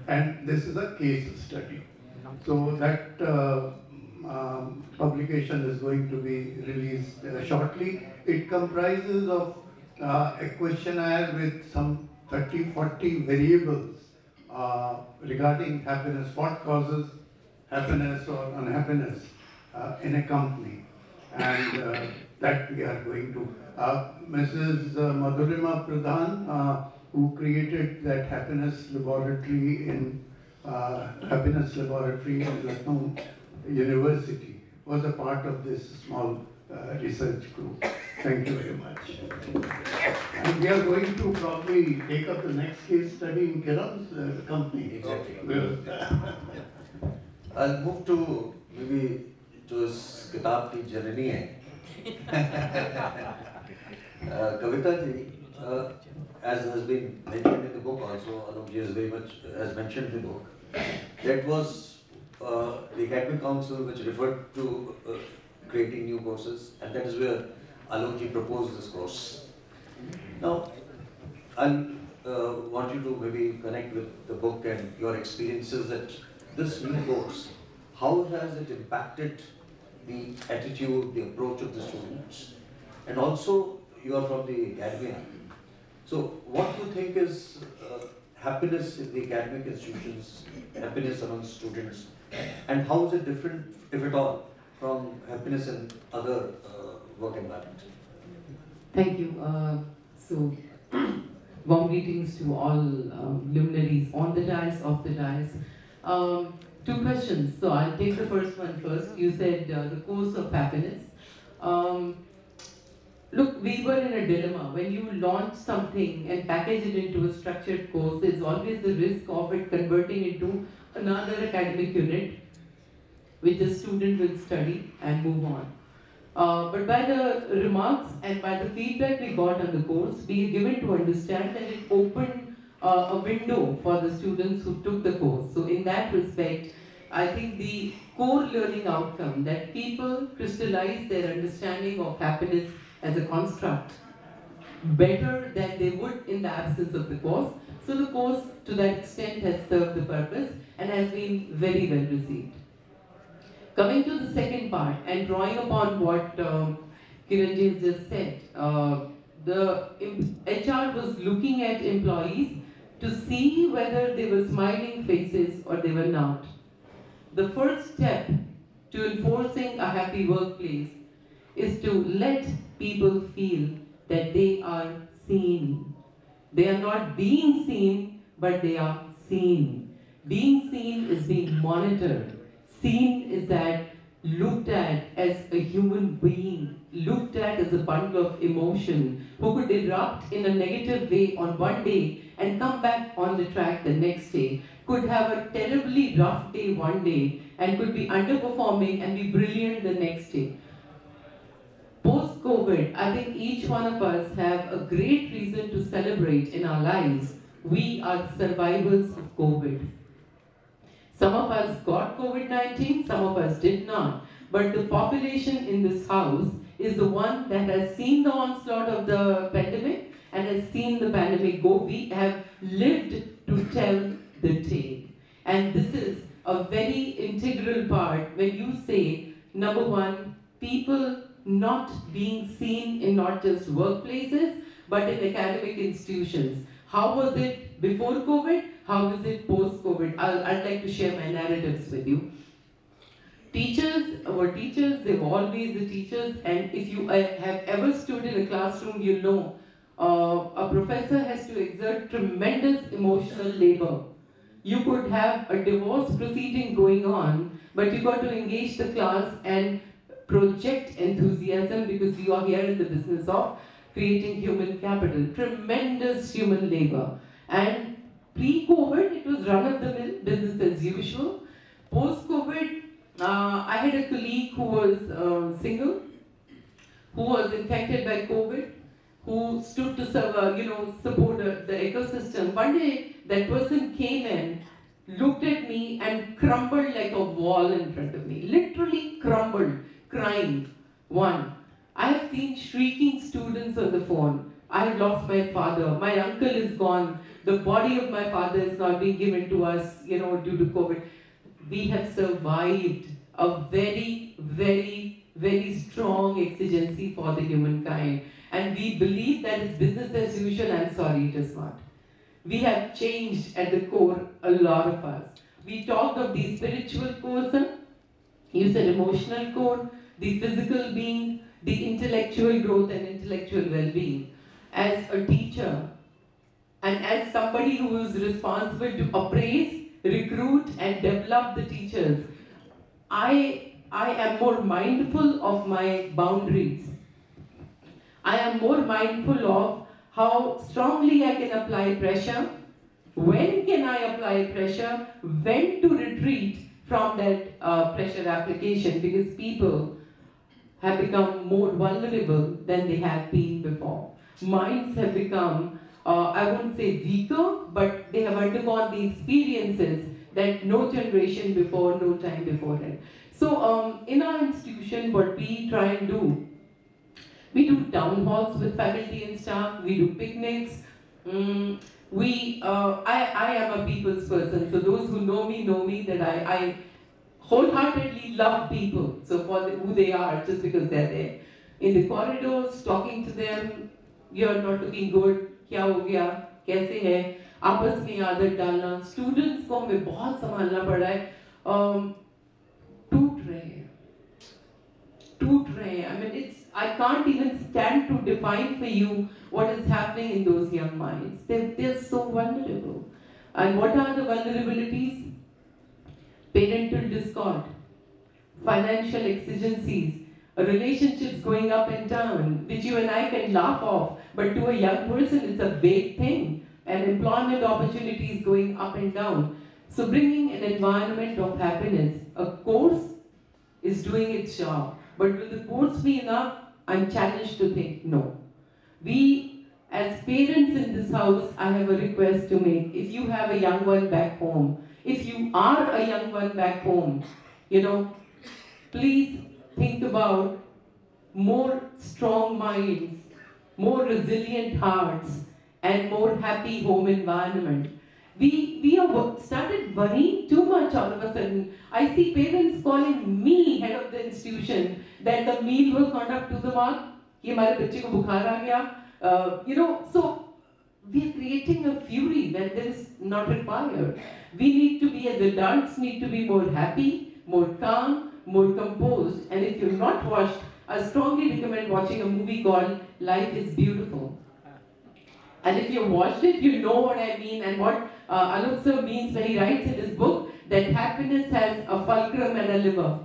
Speaker 7: And this is a case study. So that publication is going to be released shortly. It comprises of a questionnaire with some 30-40 variables regarding happiness, what causes happiness or unhappiness in a company, and that we are going to. Mrs. Madhurima Pradhan, who created that happiness laboratory in Happiness Laboratory in Lucknow University was a part of this small research group. Thank you very much. And we are going to probably take up the next case study in Kiran's company.
Speaker 8: Exactly. I'll move to maybe to his kitab ki journey hai. Kavita ji, as has been mentioned in the book also, Alok ji has very much has mentioned in the book, that was the Academic Council which referred to creating new courses, and that is where Alok ji proposed this course. Now, I'll want you to maybe connect with the book and your experiences at this new course. How has it impacted the attitude, the approach of the students? And also, you are from the academia. So, what do you think is happiness in the academic institutions, happiness among students, and how is it different, if at all, from happiness in other work environments?
Speaker 12: Thank you. So, warm greetings to all luminaries on the dais, off the dais. Two questions. So I'll take the first one first. You said the course of happiness. Look, we were in a dilemma. When you launch something and package it into a structured course, there's always the risk of it converting into another academic unit, which the student will study and move on. But by the remarks and by the feedback we got on the course, we are given to understand that it opened a window for the students who took the course. So in that respect, I think the core learning outcome that people crystallize their understanding of happiness as a construct better than they would in the absence of the course. So the course to that extent has served the purpose and has been very well received. Coming to the second part and drawing upon what Kiranji has just said, the HR was looking at employees to see whether they were smiling faces or they were not. The first step to enforcing a happy workplace is to let people feel that they are seen. They are not being seen, but they are seen. Being seen is being monitored. Seen is that looked at as a human being, looked at as a bundle of emotion, who could erupt in a negative way on one day and come back on the track the next day, could have a terribly rough day one day and could be underperforming and be brilliant the next day. Post-COVID, I think each one of us have a great reason to celebrate in our lives. We are survivors of COVID. Some of us got COVID-19, some of us did not. But the population in this house is the one that has seen the onslaught of the pandemic and has seen the pandemic go. We have lived to tell the tale. And this is a very integral part when you say, number one, people not being seen in not just workplaces, but in academic institutions. How was it before COVID? How is it post-COVID? I'd like to share my narratives with you. Teachers were teachers, they were always the teachers, and if you have ever stood in a classroom, you know a professor has to exert tremendous emotional labor. You could have a divorce proceeding going on, but you got to engage the class and project enthusiasm because you are here in the business of creating human capital. Tremendous human labor. And pre-COVID, it was run-of-the-mill, business as usual. Post-COVID, I had a colleague who was single, who was infected by COVID, who stood to support the ecosystem. One day, that person came in, looked at me and crumbled like a wall in front of me. Literally crumbled, crying. One, I have seen shrieking students on the phone. I have lost my father. My uncle is gone. The body of my father is not being given to us, due to COVID. We have survived a very, very, very strong exigency for the humankind. And we believe that it's business as usual. I'm sorry, it is not. We have changed at the core, a lot of us. We talked of the spiritual core, you said emotional core, the physical being, the intellectual growth and intellectual well-being. As a teacher, and as somebody who is responsible to appraise recruit and develop the teachers, I am more mindful of my boundaries. I am more mindful of how strongly I can apply pressure, when can I apply pressure, when to retreat from that pressure application, because people have become more vulnerable than they have been before. Minds have become, I wouldn't say weaker, but they have undergone the experiences that no generation before, no time before had. So in our institution, what we try and do, we do town halls with faculty and staff, we do picnics. I am a people's person, so those who know me that I wholeheartedly love people, so for who they are, just because they're there. In the corridors, talking to them, you're not looking good, क्या हो गया, कैसे है, आपस में आदत डालना, students को हमें बहुत संभालना पड़ा है, टूट रहे हैं, I mean, I can't even stand to define for you what is happening in those young minds. They're so vulnerable. And what are the vulnerabilities? Parental discord, financial exigencies, relationships going up and down, which you and I can laugh off, but to a young person it's a big thing, and employment opportunities going up and down. So bringing an environment of happiness, a course is doing its job, but will the course be enough? I'm challenged to think no. We, as parents in this house, I have a request to make. If you have a young one back home, if you are a young one back home, please think about more strong minds, more resilient hearts, and more happy home environment. We have started worrying too much all of a sudden. I see parents calling me, head of the institution, that the meal was not up to the mark. कि हमारे बच्चे को बुखार आ गया. So we are creating a fury that there is not required. We need to be, as adults, need to be more happy, more calm, more composed. And if you're not watched, I strongly recommend watching a movie called Life is Beautiful. And if you watched it, you know what I mean and what Alok sir means when he writes in his book that happiness has a fulcrum and a liver.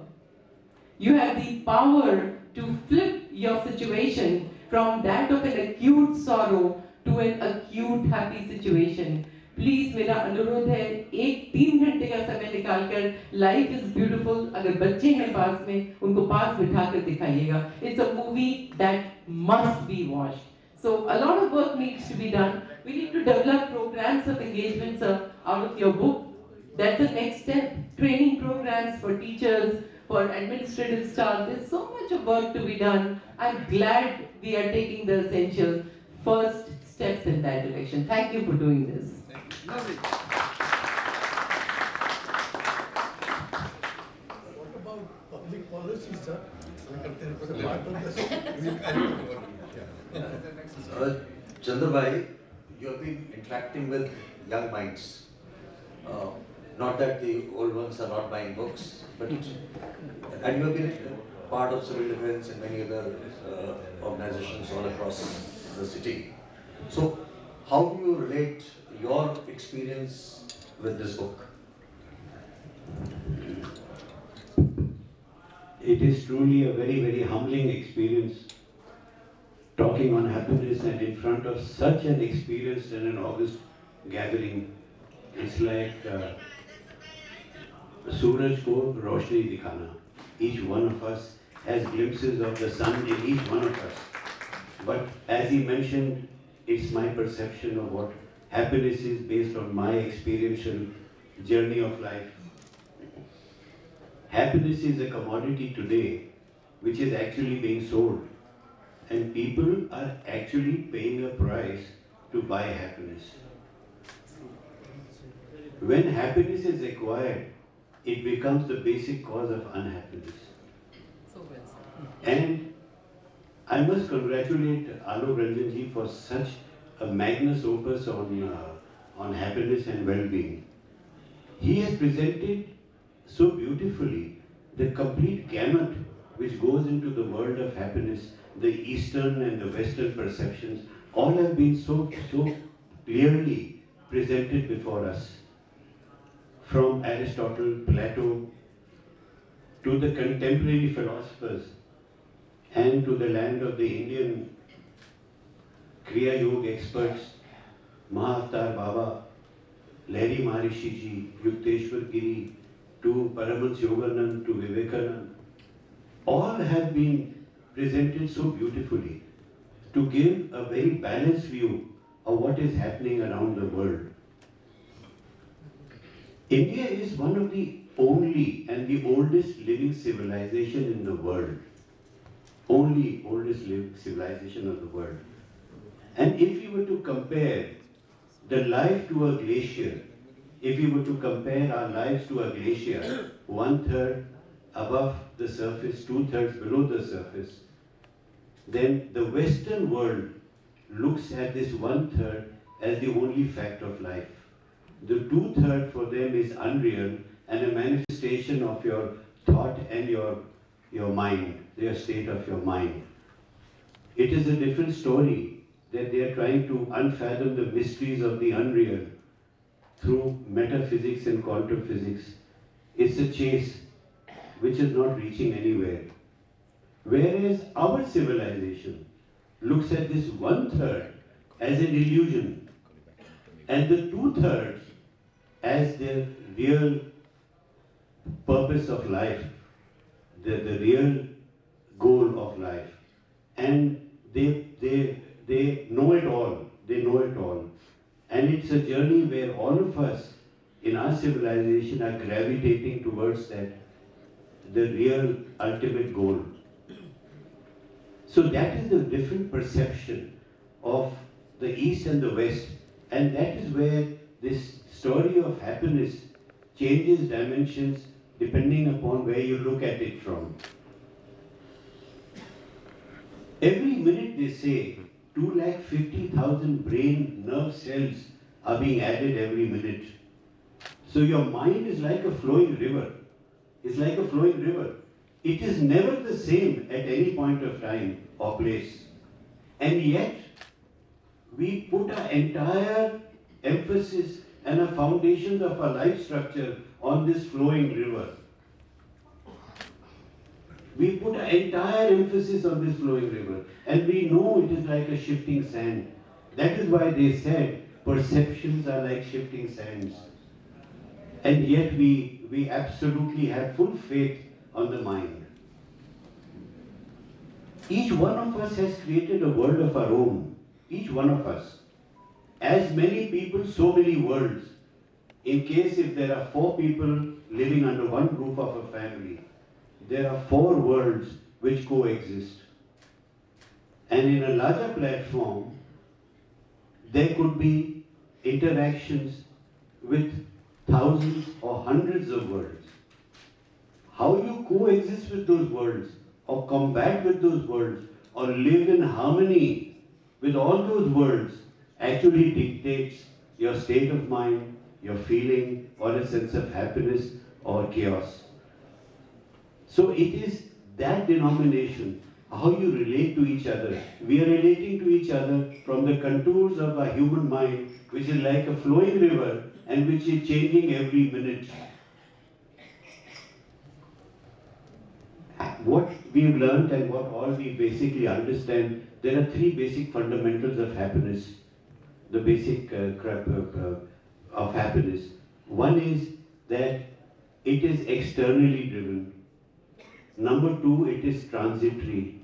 Speaker 12: You have the power to flip your situation from that of an acute sorrow to an acute happy situation. Please, मेरा अनुरोध है, 3 घंटे का समय निकालकर Life is Beautiful, अगर बच्चे हैं पास में, उनको पास बिठाकर दिखाइएगा. It's a movie that must be watched. So a lot of work needs to be done. We need to develop programs of engagement, sir, out of your book. That's the next step. Training programs for teachers, for administrative staff. There's so much of work to be done. I'm glad we are taking the essential first steps in that direction. Thank you for doing this.
Speaker 1: Lovely.
Speaker 4: What about public policy, sir?
Speaker 8: Chandra bhai, you have been interacting with young minds. Not that the old ones are not buying books, but and you have been part of civil defense and many other organizations all across the city. So, how do you relate your experience with this book?
Speaker 13: It is truly a very, very humbling experience talking on happiness and in front of such an experienced and an august gathering. It's like Suraj ko roshni dikhana. Each one of us has glimpses of the sun in each one of us. But as he mentioned, it's my perception of what happiness is based on my experiential journey of life. Happiness is a commodity today which is actually being sold, and people are actually paying a price to buy happiness. When happiness is acquired, it becomes the basic cause of unhappiness. And I must congratulate Alok Ranjan ji for such a magnus opus on happiness and well-being. He has presented so beautifully the complete gamut which goes into the world of happiness. The Eastern and the Western perceptions all have been so clearly presented before us. from Aristotle, Plato, to the contemporary philosophers, and to the land of the Indian Kriya Yoga experts, Mahavtar Baba, Lahiri Maharishi Ji, Yukteswar Giri, to Paramahansa Yoganand, to Vivekanand, all have been presented so beautifully to give a very balanced view of what is happening around the world. India is one of the only and the oldest living civilization in the world. Only oldest living civilization of the world. And if you were to compare the life to a glacier, if you were to compare our lives to a glacier, 1/3 above the surface, 2/3 below the surface, then the Western world looks at this 1/3 as the only fact of life. The 2/3 for them is unreal and a manifestation of your thought and your mind, their state of your mind. It is a different story that they are trying to unfathom the mysteries of the unreal through metaphysics and quantum physics. It's a chase which is not reaching anywhere. Whereas our civilization looks at this 1/3 as an illusion and the 2/3 as the real purpose of life, the real goal of life. And they know it all. They know it all. And it's a journey where all of us in our civilization are gravitating towards that, the real ultimate goal. So that is the different perception of the East and the West. And that is where this story of happiness changes dimensions depending upon where you look at it from. Every minute they say 250,000 brain nerve cells are being added every minute. So your mind is like a flowing river. It's like a flowing river. It is never the same at any point of time or place. And yet, we put our entire emphasis and our foundations of our life structure on this flowing river. We put our entire emphasis on this flowing river. And we know it is like a shifting sand. That is why they said perceptions are like shifting sands. And yet we absolutely have full faith on the mind. Each one of us has created a world of our own. Each one of us. As many people, so many worlds. In case if there are 4 people living under one roof of a family, there are 4 worlds which coexist. And in a larger platform, there could be interactions with thousands or hundreds of worlds. How you coexist with those worlds, or combat with those worlds, or live in harmony with all those worlds actually dictates your state of mind, your feeling, or a sense of happiness or chaos. So it is that denomination, how you relate to each other. We are relating to each other from the contours of our human mind, which is like a flowing river and which is changing every minute. What we've learned and what all we basically understand, there are 3 basic fundamentals of happiness. The basic of happiness. One is that it is externally driven. Number 2, it is transitory.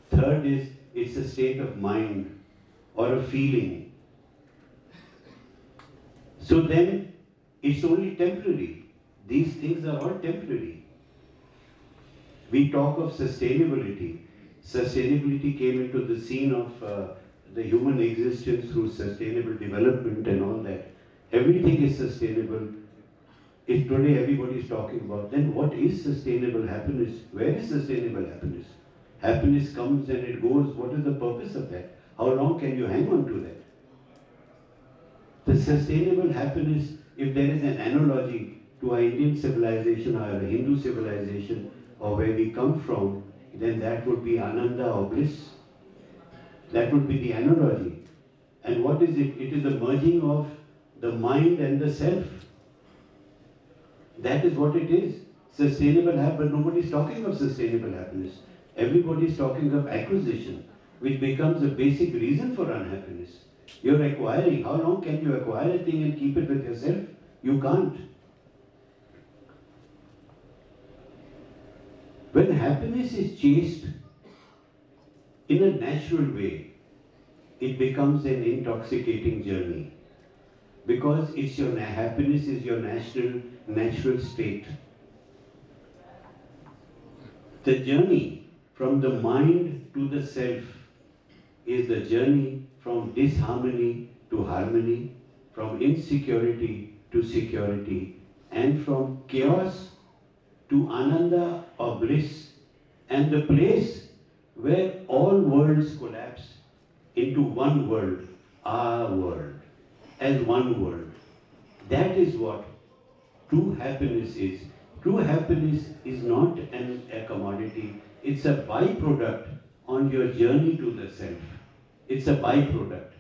Speaker 13: Third is, it's a state of mind or a feeling. So then, it's only temporary. These things are all temporary. We talk of sustainability. Sustainability came into the scene of the human existence through sustainable development and all that. Everything is sustainable. If today everybody is talking about, then what is sustainable happiness? Where is sustainable happiness? Happiness comes and it goes. What is the purpose of that? How long can you hang on to that? The sustainable happiness, if there is an analogy to our Indian civilization or our Hindu civilization or where we come from, then that would be Ananda or bliss. That would be the analogy. And what is it? It is the merging of the mind and the self. That is what it is. Sustainable happiness, but nobody is talking of sustainable happiness. Everybody is talking of acquisition, which becomes a basic reason for unhappiness. You're acquiring. How long can you acquire a thing and keep it with yourself? You can't. When happiness is chased in a natural way, it becomes an intoxicating journey. Because it's your happiness is your natural state. The journey from the mind to the self is the journey from disharmony to harmony, from insecurity to security, and from chaos to ananda or bliss, and the place where all worlds collapse into one world, our world, as one world. That is what true happiness is. True happiness is not a commodity, it's a byproduct on your journey to the self. It's a byproduct.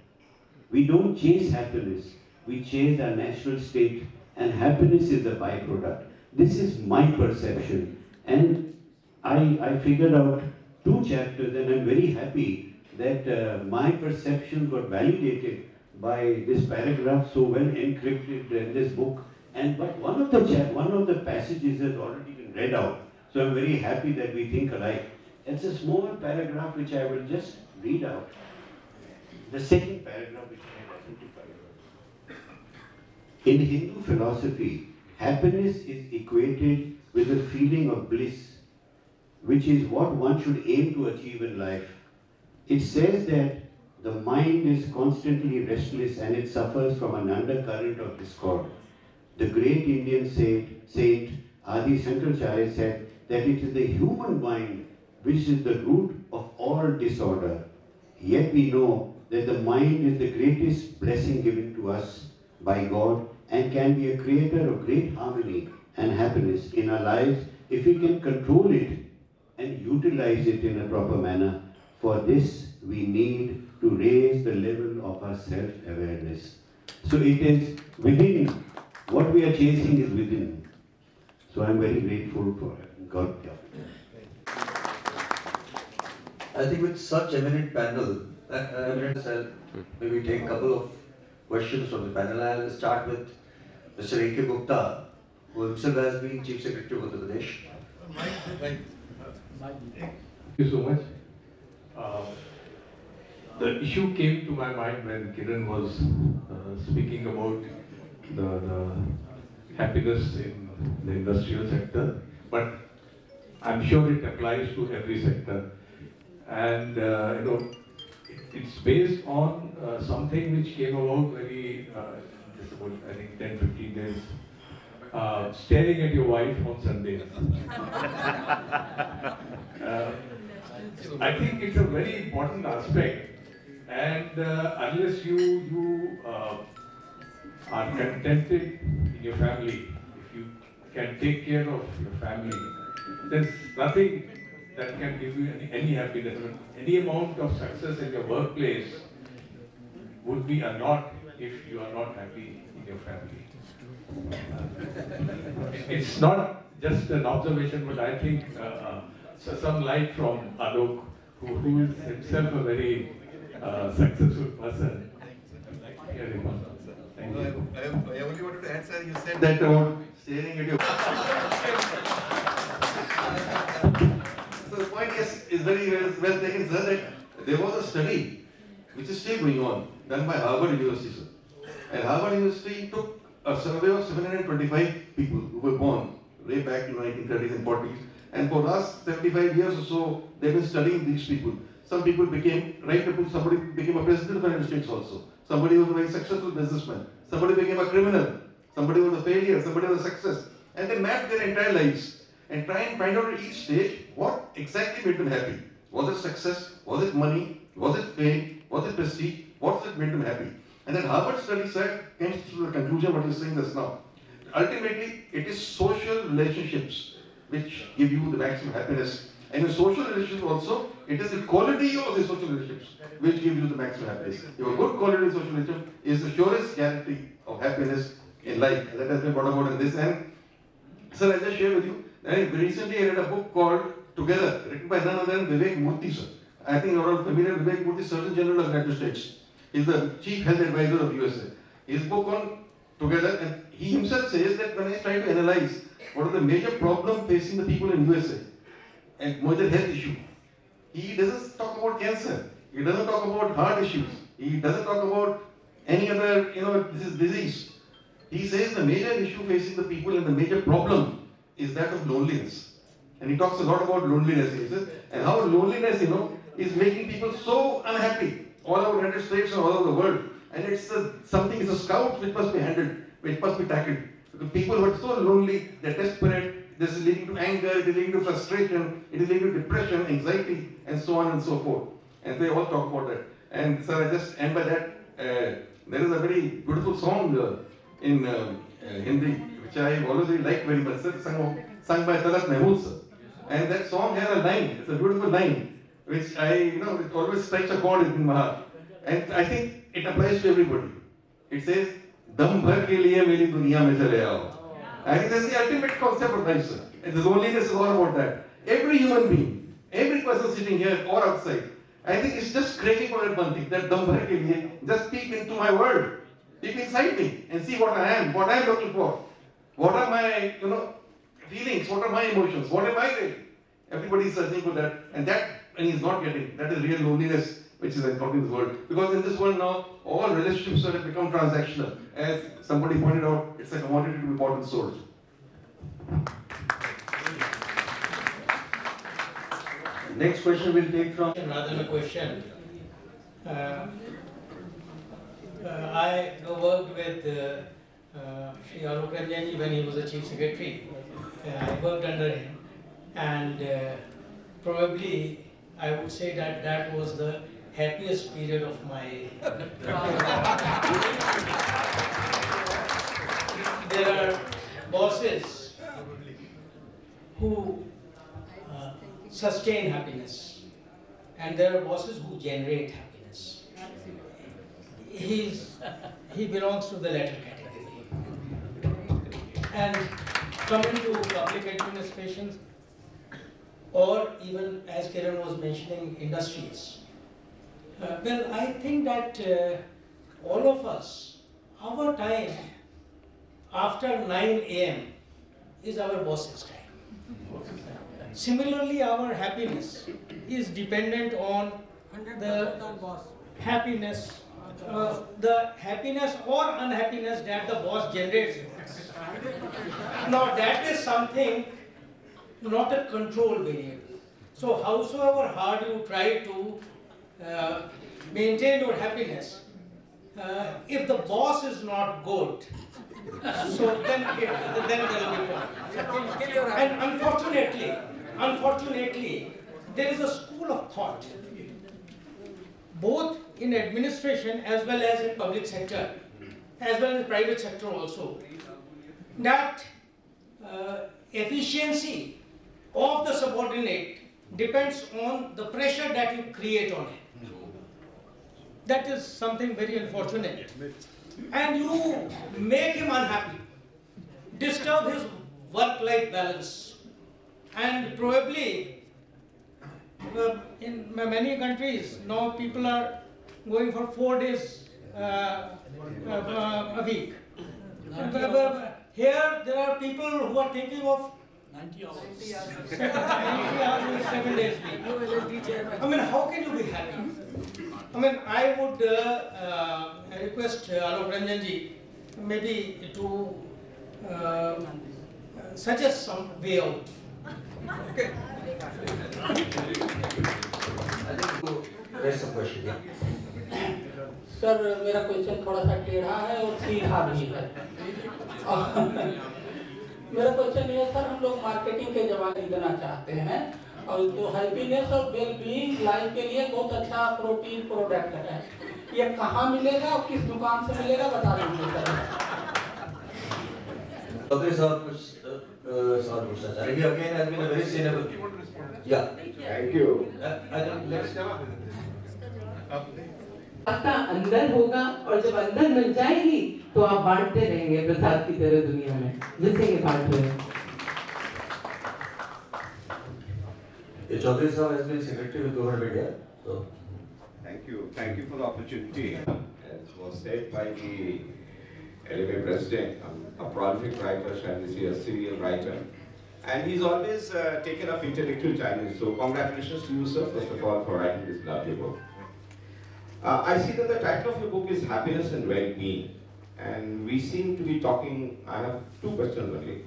Speaker 13: We don't chase happiness, we chase our natural state, and happiness is a byproduct. This is my perception, and I figured out 2 chapters, and I'm very happy that my perception got validated by this paragraph so well encrypted in this book. But one of the passages has already been read out, so I'm very happy that we think alike. It's a small paragraph which I will just read out. The second paragraph which I have identified. In Hindu philosophy, happiness is equated with a feeling of bliss, which is what one should aim to achieve in life. It says that the mind is constantly restless and it suffers from an undercurrent of discord. The great Indian saint Adi Shankaracharya said that it is the human mind which is the root of all disorder. Yet we know that the mind is the greatest blessing given to us by God and can be a creator of great harmony and happiness in our lives if we can control it and utilize it in a proper manner. For this, we need to raise the level of our self-awareness. So it is within. What we are chasing is within. So I'm very grateful for God.
Speaker 8: I think with such eminent panel, I'll maybe take a couple of questions from the panel. I'll start with Mr. A.K. Gupta, who himself has been Chief Secretary of Uttar Pradesh.
Speaker 1: Thank you so much. The issue came to my mind when Kiran was speaking about the happiness in the industrial sector, but I'm sure it applies to every sector. And it's based on something which came about very, just about, I think, 10-15 days. Staring at your wife on Sundays. I think it's a very important aspect, and unless you are contented in your family, if you can take care of your family, there's nothing that can give you any happiness. I mean, any amount of success in your workplace would be a lot if you are not happy in your family. It's not just an observation, but I think some light from Alok, who is himself a very successful person. Thank you.
Speaker 9: I only wanted to answer, you said that about staring at you. So the point is very well taken, sir, that there was a study which is still going on, done by Harvard University, sir. And Harvard University took a survey of 725 people who were born way back in the 1930s and 40s. And for the last 75 years or so, they've been studying these people. Some people became, somebody became a president of the United States also. Somebody was a very successful businessman. Somebody became a criminal. Somebody was a failure. Somebody was a success. And they mapped their entire lives and try and find out at each stage what exactly made them happy. Was it success? Was it money? Was it fame? Was it prestige? What made them happy? And then Harvard study came to the conclusion what you're saying just now. Ultimately, it is social relationships which give you the maximum happiness. And in social relationships also, it is the quality of the social relationships which give you the maximum happiness. Your good quality of social relationship is the surest guarantee of happiness in life. And that has been brought about in this. And Sir, I'll just share with you. Recently I read a book called Together, written by none other than Vivek Murthy, sir. I think you're all familiar with Vivek Murthy, Surgeon General of the United States. He's the Chief Health Advisor of USA. His book on Together, and he himself says that when I try to analyze what are the major problems facing the people in USA and major health issue, he doesn't talk about cancer. He doesn't talk about heart issues. He doesn't talk about any other, disease. He says the major issue facing the people and the major problem is that of loneliness. And he talks a lot about loneliness, he says, and how loneliness, is making people so unhappy all over the United States and all over the world. And it's it's a scourge which must be handled, which must be tackled. Because people who are so lonely, they're desperate, this is leading to anger, it is leading to frustration, it is leading to depression, anxiety, and so on and so forth. And they all talk about that. And so I just end by that. There is a very beautiful song in Hindi, which I always really like very much, sung by Talat Mahmood, sir. And that song has a line, it's a beautiful line, which it always strikes a chord in my heart. And I think it applies to everybody. It says, Dam bhar ke liye meri duniya mein chale aao. I think that's the ultimate concept of life, sir. And the loneliness is all about that. Every human being, every person sitting here or outside, I think it's just craving for that one thing, that dam bhar ke liye, just peek into my world, peek inside me and see what I am looking for. What are my, feelings, what are my emotions, what am I getting? Everybody is searching for that, and he's not getting. That is real loneliness which is encountered in this world. Because in this world now, all relationships have become transactional. As somebody pointed out, it's a commodity to be bought and sold.
Speaker 8: Next question we'll take from...
Speaker 14: Rather than a question. I worked with Shri Alok Ranjan when he was the Chief Secretary. I worked under him, and probably I would say that was the happiest period of my There are bosses who sustain happiness, and there are bosses who generate happiness. He belongs to the latter category. And coming to public administrations, or even as Kiran was mentioning, industries. Well, I think that all of us, our time after 9 a.m. is our boss's time. Similarly, our happiness is dependent on the happiness or unhappiness that the boss generates. Now that is something, not a control variable. So howsoever hard you try to maintain your happiness, if the boss is not good, so then there will be problem. And unfortunately, there is a school of thought, both in administration as well as in public sector, as well as private sector also, that efficiency of the subordinate depends on the pressure that you create on him. That is something very unfortunate. And you make him unhappy, disturb his work-life balance, and probably in many countries now people are going for 4 days a week. Here there are people who are thinking of 90 hours. 90 hours, 7 days a week. I mean, how can you be happy? I mean, I would request Alok Ranjan ji maybe to suggest some way out. Okay.
Speaker 8: There's some question, yeah.
Speaker 15: Sir मेरा question थोड़ा सा टेढ़ा है और सीधा भी है। मेरा क्वेश्चन ये सर, हम लोग मार्केटिंग के जमाने देना चाहते हैं और जो हैप्पीनेस और वेलबीइंग लाइफ के लिए बहुत अच्छा प्रोटीन प्रोडक्ट है, ये कहाँ मिलेगा और किस दुकान से मिलेगा बता दीजिए sir.
Speaker 8: Okay, sir, Review again has been a very sustainable. Yeah.
Speaker 11: Thank you.
Speaker 8: I think let's
Speaker 12: आपका अंदर होगा और जब अंदर मिल जाएगी तो आप बांटते रहेंगे प्रसाद की तरह दुनिया में, जैसे ये बांट रहे हैं।
Speaker 16: Chaudhary Sahab has been Secretary with Government of India. So.
Speaker 17: Thank you for the opportunity. As was said by the LMA President, I'm a prolific writer, and this is a serial writer. And he's always taken up intellectual challenges. So congratulations to you, sir, first of all, for writing this lovely book. I see that the title of your book is Happiness and Well-Being. And we seem to be talking, I have two questions only.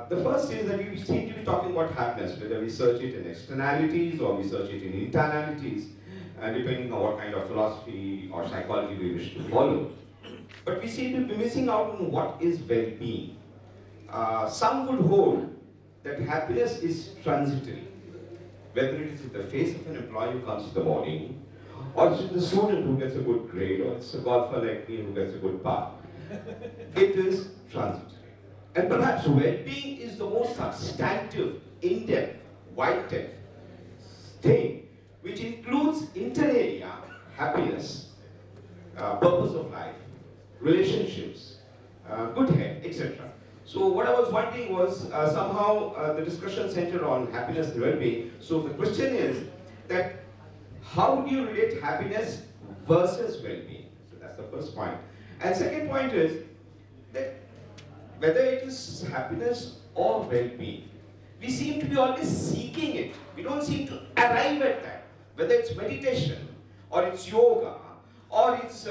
Speaker 17: The first is that we seem to be talking about happiness, whether we search it in externalities or we search it in internalities, depending on what kind of philosophy or psychology we wish to follow. But we seem to be missing out on what is well-being. Some would hold that happiness is transitory, whether it is in the face of an employee who comes in the morning, or it's in the student who gets a good grade, or it's a golfer like me who gets a good par. It is transitory. And perhaps well-being is the most substantive, in-depth, wide-depth thing, which includes inter alia, happiness, purpose of life, relationships, good health, etc. So what I was wondering was somehow the discussion centered on happiness and well-being. So the question is that how do you relate happiness versus well-being? So that's the first point. And second point is that whether it is happiness or well-being, we seem to be always seeking it. We don't seem to arrive at that. Whether it's meditation, or it's yoga, or it's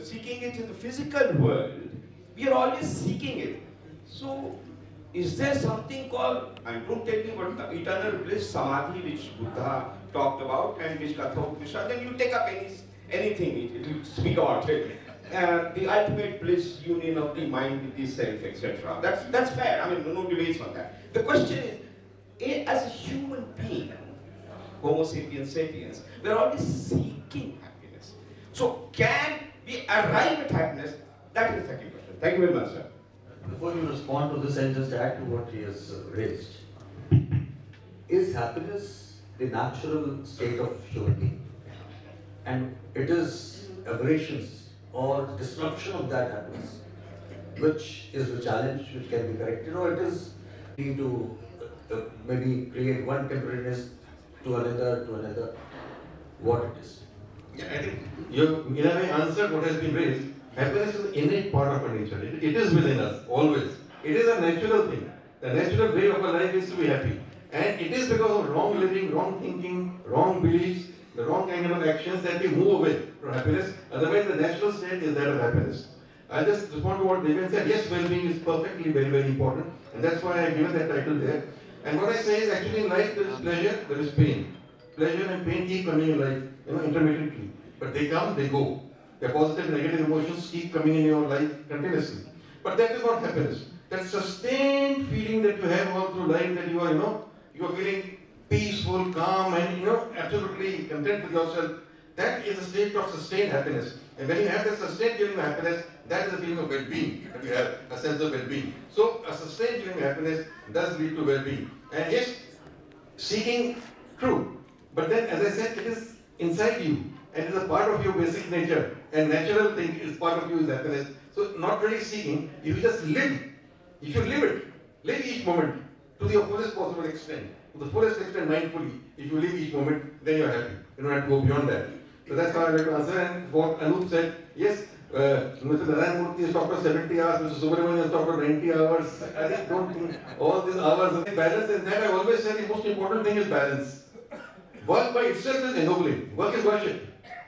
Speaker 17: seeking it in the physical world, we are always seeking it. So, is there something called, and don't tell me what the eternal bliss, samadhi, which Buddha talked about, and which Katha Upanishad, then you take up anything, it will speak about it. The ultimate bliss, union of the mind with the self, etc. That's fair, I mean, no debates on that. The question is, as a human being, Homo sapiens sapiens, we are always seeking happiness. So, can we arrive at happiness? That is the second question. Thank you very much, sir.
Speaker 16: Before you respond to this, I'll just add to what he has raised. Is happiness the natural state of human being? And it is aberrations or disruption of that happiness, which is the challenge which can be corrected, or it is to maybe create one temporariness to another, what it is.
Speaker 9: Yeah, I think you in a way answered what has been raised. Happiness is an innate part of our nature. It is within us, always. It is a natural thing. The natural way of our life is to be happy. And it is because of wrong living, wrong thinking, wrong beliefs, the wrong kind of actions that we move away from happiness. Otherwise, the natural state is that of happiness. I'll just respond to what Deven said. Yes, well-being is perfectly very, very important. And that's why I've given that title there. And what I say is actually in life there is pleasure, there is pain. Pleasure and pain keep coming in life, intermittently. But they come, they go. The positive and negative emotions keep coming in your life continuously. But that is not happiness. That sustained feeling that you have all through life, that you are, you are feeling peaceful, calm, and absolutely content with yourself. That is a state of sustained happiness. And when you have that sustained feeling of happiness, that is a feeling of well-being. That you have a sense of well-being. So a sustained feeling of happiness does lead to well-being. And yes, seeking, true. But then, as I said, it is inside you. And it is a part of your basic nature. And natural thing is part of you is happiness. So not really seeking, if you just live, you should live it. Live each moment to the fullest possible extent. To the fullest extent mindfully. If you live each moment, then you're happy. You don't have to go beyond that. So that's how I like to answer. And what Anup said, yes, Mr. Narayan Murthy has talked for 70 hours, Mr. Subramanian has talked for 90 hours. I just don't think all these hours of balance. And that I always say the most important thing is balance. Work by itself is ennobling. Work is worship.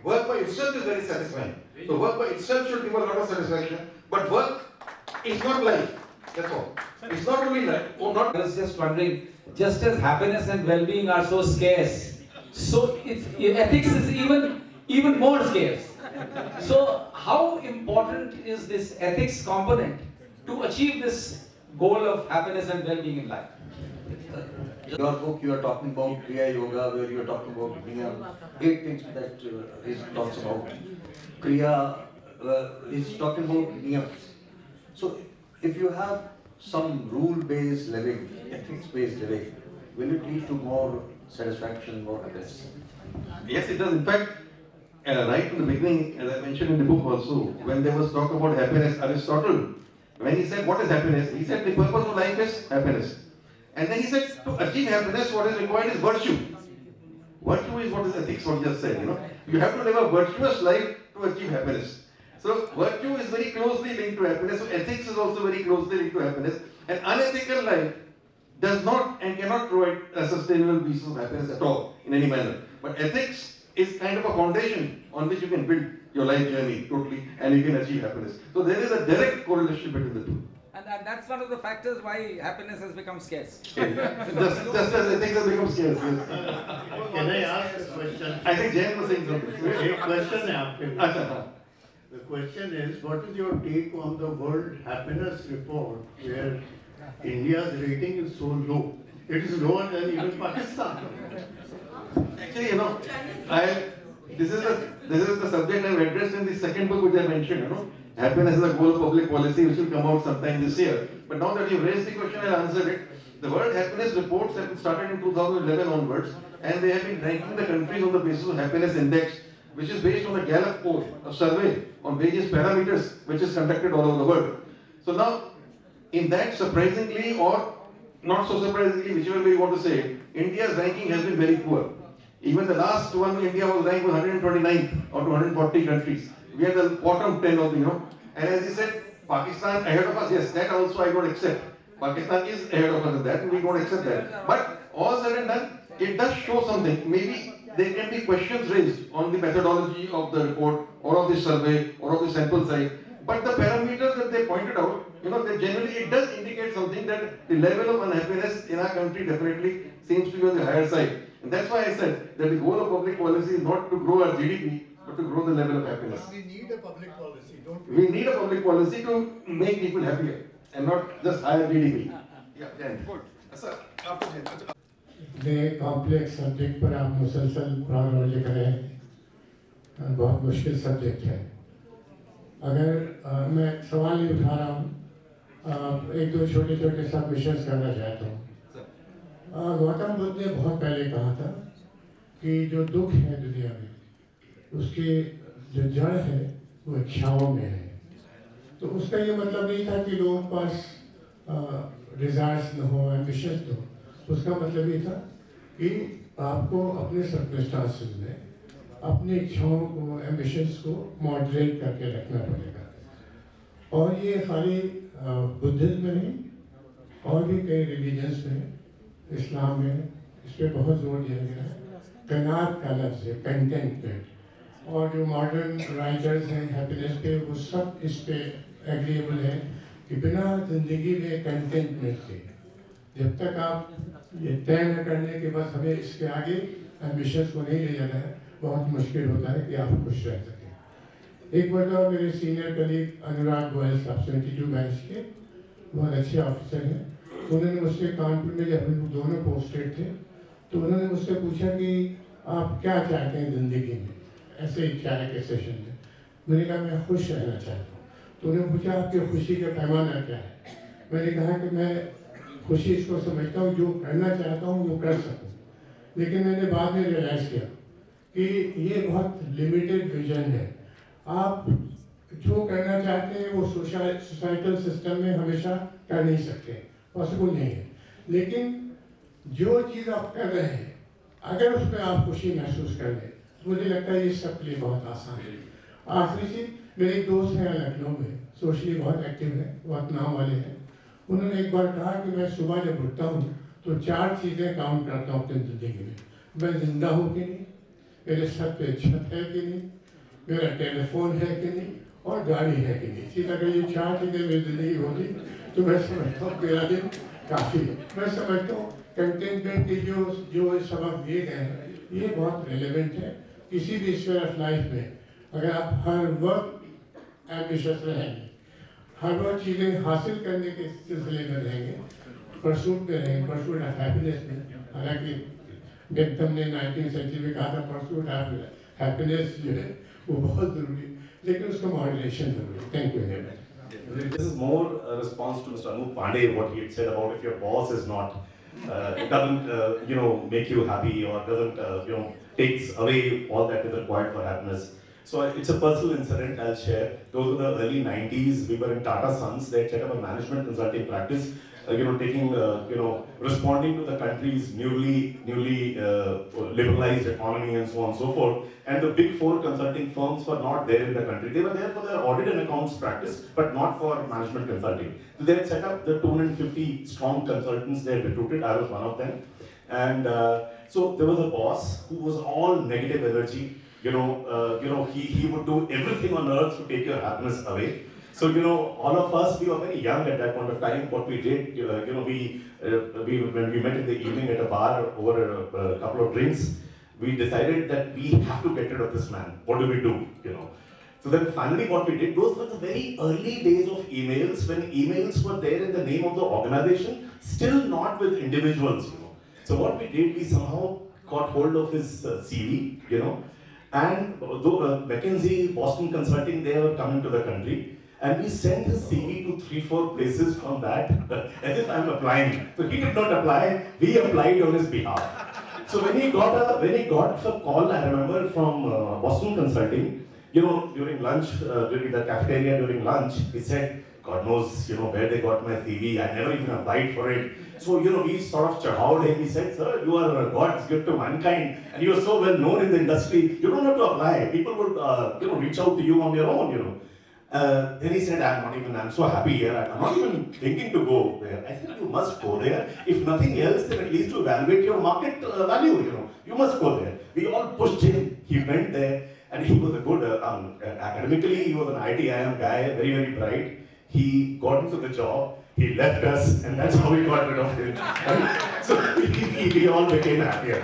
Speaker 9: Work by itself is very satisfying. So work by itself should give a lot of satisfaction. But work is not life. That's all. It's not only life. Oh, not.
Speaker 18: I was just wondering, just as happiness and well-being are so scarce, so ethics is even more scarce. So how important is this ethics component to achieve this goal of happiness and well-being in life?
Speaker 16: Your book, you are talking about Kriya Yoga, where you are talking about 8 things that he talks about. Kriya is talking about niyams. So, if you have some rule-based living, ethics-based living, will it lead to more satisfaction, more happiness?
Speaker 9: Yes, it does. In fact, right from the beginning, as I mentioned in the book also, when there was talk about happiness, Aristotle, when he said what is happiness, he said the purpose of life is happiness. And then he said, to achieve happiness, what is required is virtue. Virtue is what is ethics, what he just said, You have to live a virtuous life to achieve happiness. So virtue is very closely linked to happiness. So ethics is also very closely linked to happiness. An unethical life does not and cannot provide a sustainable piece of happiness at all, in any manner. But ethics is kind of a foundation on which you can build your life journey totally and you can achieve happiness. So there is a direct correlation between the two.
Speaker 18: And that's one of the factors why happiness has become scarce.
Speaker 9: just as ethics has become scarce. Yes.
Speaker 11: Can I ask a question?
Speaker 9: I think Jain was saying something.
Speaker 11: एक question है आपके लिए. The question is, what is your take on the World Happiness Report where India's rating is so low? It is lower than even Pakistan.
Speaker 9: Actually, this is the subject I've addressed in the second book which I mentioned, Happiness is a goal of public policy, which will come out sometime this year. But now that you've raised the question, I'll answer it. The World Happiness Reports have been started in 2011 onwards, and they have been ranking the countries on the basis of happiness index, which is based on the Gallup poll, a survey on various parameters, which is conducted all over the world. So now, in that, surprisingly or not so surprisingly, whichever way you want to say it, India's ranking has been very poor. Even the last one, India was ranked 129th out of 140 countries. We are the bottom 10 of the, And as he said, Pakistan ahead of us, yes, that also I don't accept. Pakistan is ahead of us in that, and we don't accept that. But all said and done, it does show something. Maybe there can be questions raised on the methodology of the report, or of the survey, or of the sample size. But the parameters that they pointed out, that generally it does indicate something that the level of unhappiness in our country definitely seems to be on the higher side. And that's why I said that the goal of public policy is not to grow our GDP, but to grow the level of happiness.
Speaker 11: We need a public policy, don't we?
Speaker 9: We need a public policy to make people happier and not just higher GDP. Yeah, Jen. Sir, after Jen.
Speaker 19: इतने complex subject पर आप मुसलसल पढ़ा लिख रहे हैं, बहुत मुश्किल सब्जेक्ट है. अगर मैं सवाल नहीं उठा रहा हूँ, एक दो छोटे छोटे सबमिशंस करना चाहता हूँ. गौतम बुद्ध ने बहुत पहले कहा था कि जो दुख है दुनिया में, उसकी जो जड़ है वो इच्छाओं में है. तो उसका ये मतलब नहीं था कि लोगों के पास डिजायर्स न हो, एम्बिशंस न हो. उसका मतलब ये था कि आपको अपने सर्कमस्टांसेस में अपनी इच्छाओं को, एम्बिशंस को मॉडरेट करके रखना पड़ेगा. और ये खाली बुद्धिज्म में नहीं, और भी कई रिलीजन्स में, इस्लाम में इस पर बहुत जोर दिया गया है. कनात का लफ्ज़ है, कंटेंटमेंट. और जो मॉडर्न राइटर्स हैं हैप्पीनेस पे, वो सब इस पे एग्रीएबल है कि बिना ज़िंदगी में कंटेंटमेंट के, जब तक आप ये तय न करने के बाद हमें इसके आगे एम्बिशंस को नहीं ले जाना है, बहुत मुश्किल होता है कि आप खुश रह सकें. एक बार मेरे सीनियर कलीग अनुराग गोयल साहब 72 बैंच के बहुत अच्छे ऑफिसर हैं. उन्होंने मुझसे कानपुर में, जब हम दोनों पोस्टेड थे, तो उन्होंने मुझसे पूछा कि आप क्या चाहते हैं ज़िंदगी में, ऐसे ही चाय के सेशन में. मैंने कहा मैं खुश रहना चाहता हूँ. तो उन्होंने पूछा आपकी खुशी का पैमाना क्या है. मैंने कहा कि मैं खुशी इसको समझता हूँ जो करना चाहता हूँ वो कर सकूँ. लेकिन मैंने बाद में रियलाइज़ किया कि ये बहुत लिमिटेड विजन है. आप जो करना चाहते हैं वो सोसाइटल सिस्टम में हमेशा कर नहीं सकते, पॉसिबल नहीं है. लेकिन जो चीज़ आप कर रहे हैं, अगर उसमें आप खुशी महसूस कर लें, मुझे लगता है ये सबके लिए बहुत आसान है. आखिरी चीज़, मेरे एक दोस्त हैं लखनऊ में, सोशली बहुत एक्टिव है, बहुत नाम वाले हैं. उन्होंने एक बार कहा कि मैं सुबह जब उठता हूँ तो 4 चीज़ें काउंट करता हूँ अपनी ज़िंदगी में. मैं जिंदा हूँ कि नहीं, मेरे सर पे छत है कि नहीं, मेरा टेलीफोन है कि नहीं, और गाड़ी है कि नहीं. चीज़ अगर ये 4 चीज़ें मेरी ज़िंदगी होती तो मैं समझता हूँ मेरा दिन काफ़ी है. मैं समझता हूँ कंटेनमेंट के जो सबक दिए गए हैं ये बहुत रेलेवेंट है किसी भी स्फीयर ऑफ लाइफ में. अगर आप हर वक्त एम्बिशियस रहेंगे, हर वक्त चीज़ें हासिल करने के सिलसिले में रहेंगे, परसूट में रहेंगे, परसूट ऑफ हैप्पीनेस में. हालांकि बेगम ने 19th सेंचुरी में कहा था परसूट ऑफ हैप्पीनेस जो है वो बहुत ज़रूरी, लेकिन उसका मॉडरेशन ज़रूरी है. Thank you very much.
Speaker 20: This is more a response to Mr. Anup Pandey, what he had said about if your boss is not, doesn't, make you happy or doesn't, takes away all that is required for happiness. So it's a personal incident I'll share. Those were the early 90s. We were in Tata Sons. They set up a management consulting practice, taking, responding to the country's newly liberalized economy and so on and so forth. And the big four consulting firms were not there in the country. They were there for their audit and accounts practice, but not for management consulting. So they had set up the 250 strong consultants they had recruited. I was one of them. And so there was a boss who was all negative energy. He would do everything on earth to take your happiness away. So, all of us, we were very young at that point of time. What we did, when we met in the evening at a bar over a couple of drinks, we decided that we have to get rid of this man. What do we do, So then finally what we did, those were the very early days of emails, when emails were there in the name of the organization, still not with individuals, So what we did, we somehow got hold of his CV, and though McKinsey, Boston Consulting, they were coming to the country, and we sent his CV to 3-4 places from that, as if I'm applying. So he did not apply, we applied on his behalf. So when he got a call, I remember, from Boston Consulting, during lunch, during the cafeteria during lunch, he said, God knows, where they got my CV, I never even applied for it. So, we sort of chahowed him. He said, sir, you are God's gift to mankind, and you are so well known in the industry, you don't have to apply. People would, reach out to you on their own, Then he said, I'm so happy here, I'm not even thinking to go there. I said, you must go there. If nothing else, then at least to evaluate your market value, you must go there. We all pushed him, he went there, and he was a good, academically, he was an IIM guy, very, very bright. He got into the job, he left us, and that's how we got rid of him. So we all became happier.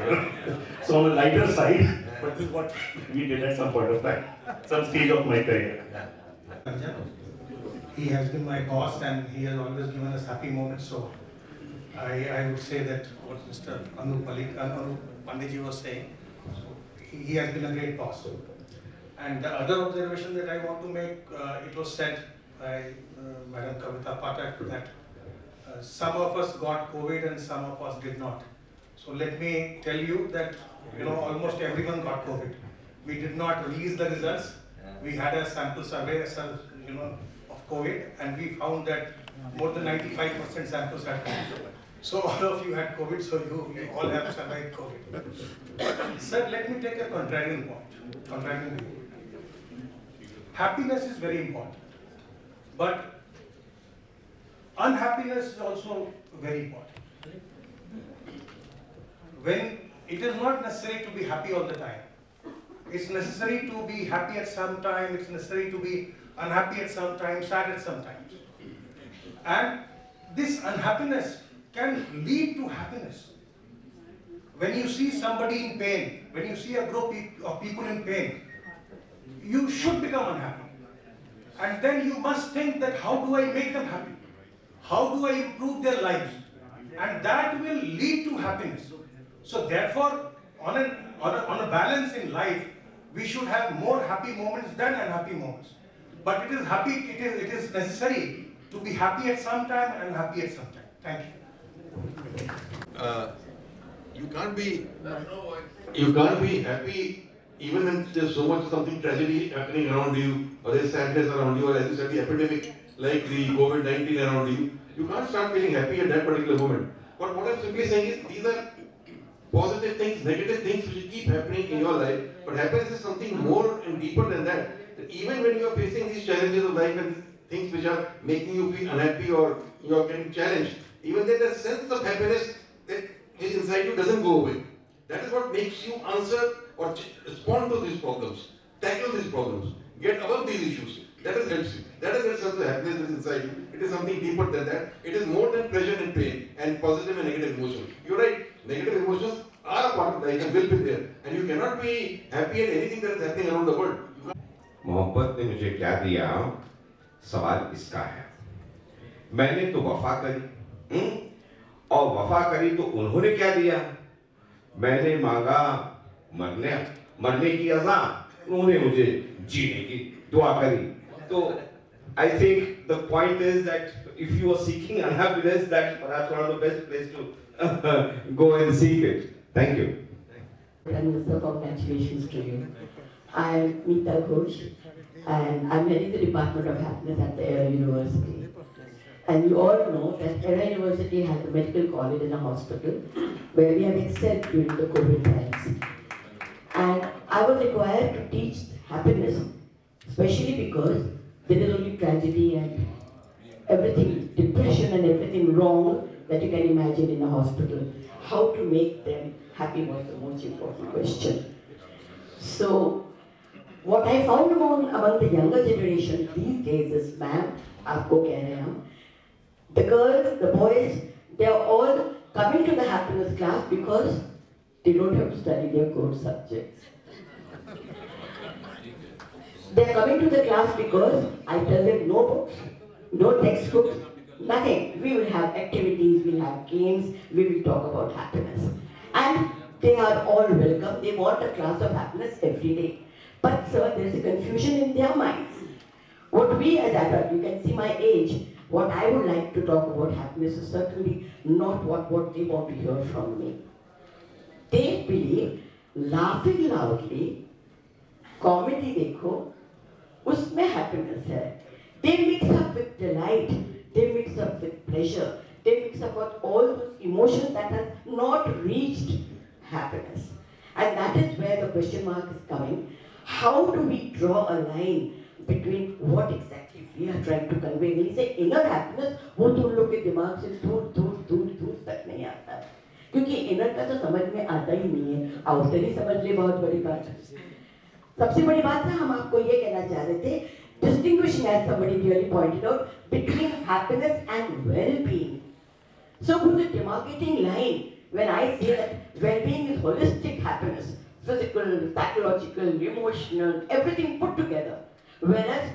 Speaker 20: So on the lighter side, but this is what we did at some point of time, some stage of my career.
Speaker 21: Ranjan. He has been my boss and he has always given us happy moments. So I would say that what Mr. Anup Panditji was saying, he has been a great boss. And the other observation that I want to make, it was said by Madam Kavita Patak that some of us got COVID and some of us did not. So let me tell you that almost everyone got COVID. We did not release the results. We had a sample survey, of COVID, and we found that more than 95% samples had COVID. So all of you had COVID, so you all have survived COVID. Sir, let me take a contrarian point. Contrarian view. Happiness is very important, but unhappiness is also very important. When it is not necessary to be happy all the time. It's necessary to be happy at some time, it's necessary to be unhappy at some time, sad at some times. And this unhappiness can lead to happiness. When you see somebody in pain, when you see a group of people in pain, you should become unhappy. And then you must think that how do I make them happy? How do I improve their lives? And that will lead to happiness. So therefore, on a balance in life, we should have more happy moments than unhappy moments. But it is necessary to be happy at some time and unhappy at some time. Thank you.
Speaker 9: You can't be happy even when there's so much something tragedy happening around you, or there's sadness around you, or as you said, the epidemic like the COVID-19 around you. You can't start feeling happy at that particular moment. But what I'm simply saying is, these are positive things, negative things which keep happening in your life, but happiness is something more and deeper than that. That even when you are facing these challenges of life and things which are making you feel unhappy or you are getting challenged, even then the sense of happiness that is inside you doesn't go away. That is what makes you answer or respond to these problems, tackle these problems, get above these issues. That is helps you. That is the sense of happiness that is inside you. It is something deeper than that. It is more than pleasure and pain and positive and negative emotions. You're right. Negative emotions are a part of life and will be there. And you cannot be happy at anything that is happening around the world.
Speaker 17: मोहब्बत ने मुझे क्या दिया, सवाल इसका है। मैंने तो वफा करी, और वफा करी तो उन्होंने क्या दिया? मैंने मांगा मरने की अज़ा, उन्होंने मुझे जीने की दुआ करी। So I think the point is that if you are seeking unhappiness, that's perhaps one of the best place to go and seek it. Thank you.
Speaker 12: And Mr. Congratulations to you.
Speaker 6: I'm Meeta Ghosh, and I'm heading the Department of Happiness at the Era University. And you all know that Era University has a medical college and a hospital where we have excelled during the COVID times. And I was required to teach happiness, especially because there is only tragedy and everything, depression and everything wrong that you can imagine in a hospital. How to make them happy was the most important question. So, what I found among the younger generation these days is, ma'am, aapko keh rahe hain, the girls, the boys, they are all coming to the happiness class because they don't have to study their core subjects. They are coming to the class because I tell them no books, no textbooks, nothing. We will have activities, we will have games, we will talk about happiness. And they are all welcome. They want a class of happiness every day. But sir, there is a confusion in their minds. What we as adults, you can see my age, what I would like to talk about happiness is certainly not what they want to hear from me. They believe laughing loudly, comedy dekho, usme happiness hai. They mix up with delight, they mix up with pleasure, they mix up with all those emotions that has not reached happiness. And that is where the question mark is coming. How do we draw a line between what exactly we are trying to convey? When you say inner happiness, वो तो उन लोग के दिमाग से दूर तक नहीं आता है, क्योंकि inner का तो समझ में आता ही नहीं है, outer ही समझ ले बहुत बड़ी बात है. सबसे बड़ी बात है, हम आपको ये कहना चाह रहे थे, distinguishing as somebody really pointed out between happiness and well-being. So with the demarcating line, when I say that well-being is holistic happiness, physical, psychological, emotional, everything put together. Whereas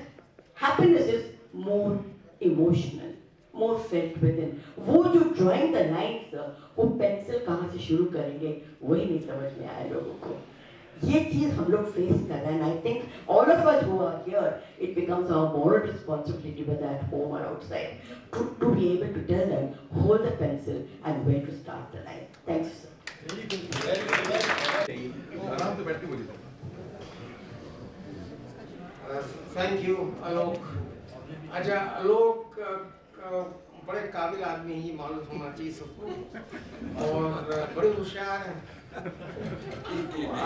Speaker 6: happiness is more emotional, more felt within. वो जो drawing the lines, वो pencil कहाँ से शुरू करेंगे, वही नहीं समझ में आया लोगों को. ये चीज़ हम लोग face कर रहे हैं. And I think all of us who are here, it becomes our moral responsibility, whether at home or outside, to be able to tell them, hold the pencil and where to start the line. Thanks, sir.
Speaker 14: Thank you, Alok. अच्छा, आलोक बड़े काबिल आदमी ही मालूम होना चाहिए सबको और बड़े होशियार हैं.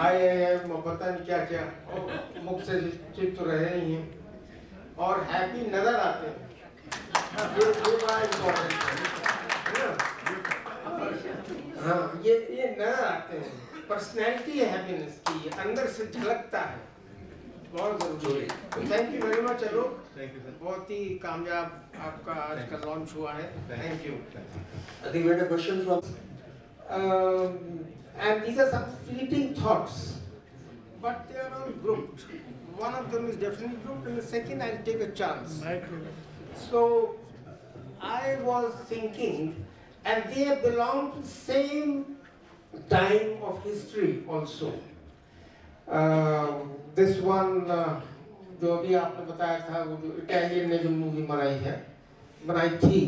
Speaker 14: आए पता नहीं क्या क्या और मुख से चित तो रहे ही हैं और हैप्पी नजर आते हैं. ये बड़ा इम्पोर्टेंट है. हाँ, ये नजर आते हैं. पर्सनैलिटी है हैप्पीनेस की, अंदर से झलकता है. बहुत जरूरी है. थैंक यू वेरी मच आलोक. बहुत ही कामयाब आपका आज का लॉन्च हुआ है. Thank you.
Speaker 8: I think we had a question from.
Speaker 14: And these are some fleeting thoughts, but they are all grouped. One of them is definitely grouped, and the second I'll take a chance. So I was thinking, and they belong to the same time of history also. This one, जो अभी आपने बताया था, वो जो Italian ने जो movie बनाई थी,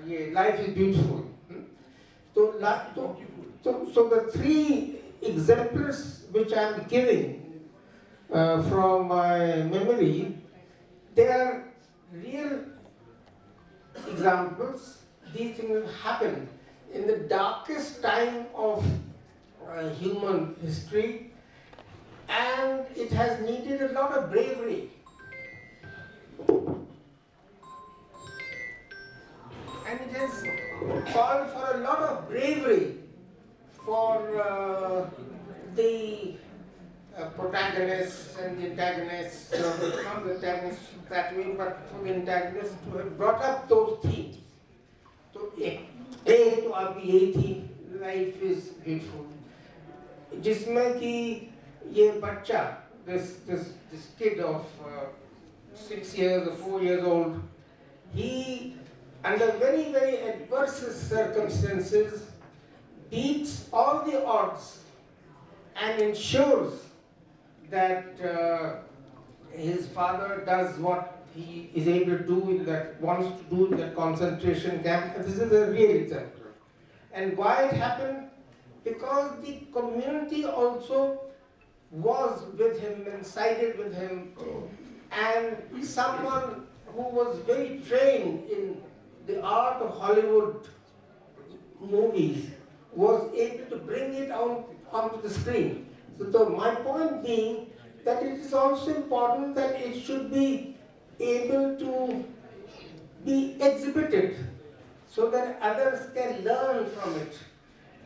Speaker 14: ये Life is Beautiful. So the three exemplars which I am giving from my memory, they are real examples. These things happen in the darkest time of human history, and it has needed a lot of bravery. And it has called for a lot of bravery for the protagonists and the antagonists, not the antagonists that way, but for the antagonists to have brought up those themes. So, एक तो आपकी यही थी, life is beautiful, जिसमें कि ये बच्चा, this kid of 6 years or 4 years old, he under very, very adverse circumstances beats all the odds and ensures that his father does what he is able to do in that, wants to do in that concentration camp. This is a real example. And why it happened? Because the community also was with him and sided with him, and someone who was very trained in the art of Hollywood movies was able to bring it onto the screen. So my point being that it is also important that it should be able to be exhibited so that others can learn from it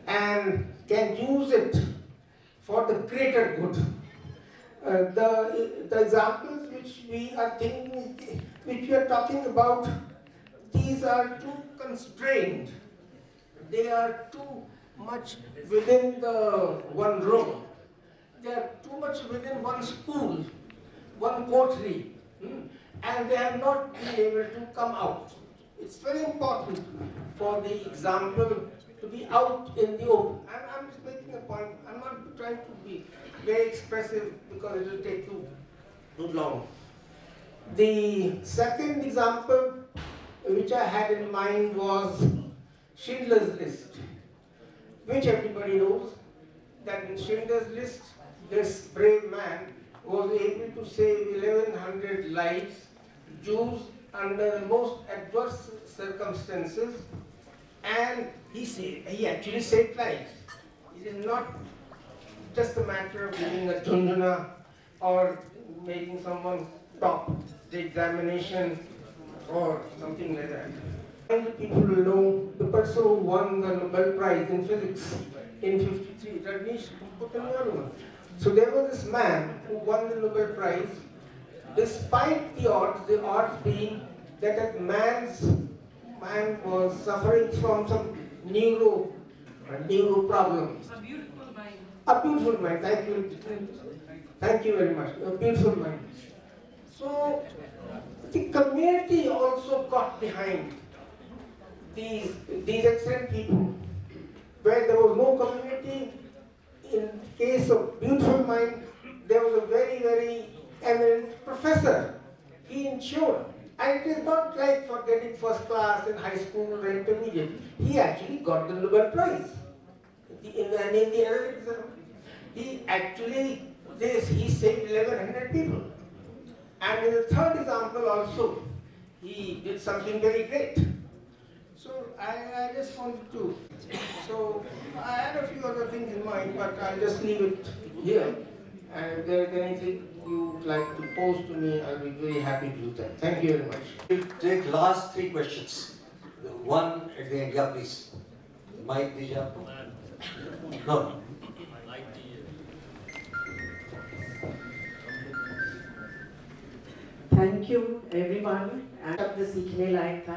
Speaker 14: and can use it for the greater good. The examples which we are thinking, which we are talking about, these are too constrained. They are too much within the one room. They are too much within one school, one coterie, and they have not been able to come out. It's very important for the example to be out in the open. I'm just making a point. I'm not trying to be very expressive because it will take too long. The second example which I had in mind was Schindler's List, which everybody knows that in Schindler's List, this brave man was able to save 1,100 lives, Jews under the most adverse circumstances, and he actually saved lives. It is not just a matter of giving a Jundana or making someone top the examination or something like that. And people will know the person who won the Nobel Prize in Physics in '53, Rajneesh Putnam. So there was this man who won the Nobel Prize despite the odds being that man was suffering from some neuro problem.
Speaker 10: A beautiful mind.
Speaker 14: A beautiful mind, thank you. Thank you very much. A beautiful mind. So the community also got behind these excellent people. Where there was no community, in case of beautiful mind, there was a very, very eminent professor. He ensured. And it is not like for getting first class in high school or intermediate. He actually got the Nobel Prize. In the other exam, he actually, he saved 1,100 people. And in the third example also, he did something very great. So I just wanted to, so I had a few other things in mind, but I'll just leave it here. And if there is anything you would like to pose to me, I'll be very happy to do that. Thank you very much.
Speaker 8: We'll take last 3 questions. One at the end, yeah, please. Mic, Dija. No.
Speaker 12: Thank you everyone. शब्द सीखने लायक था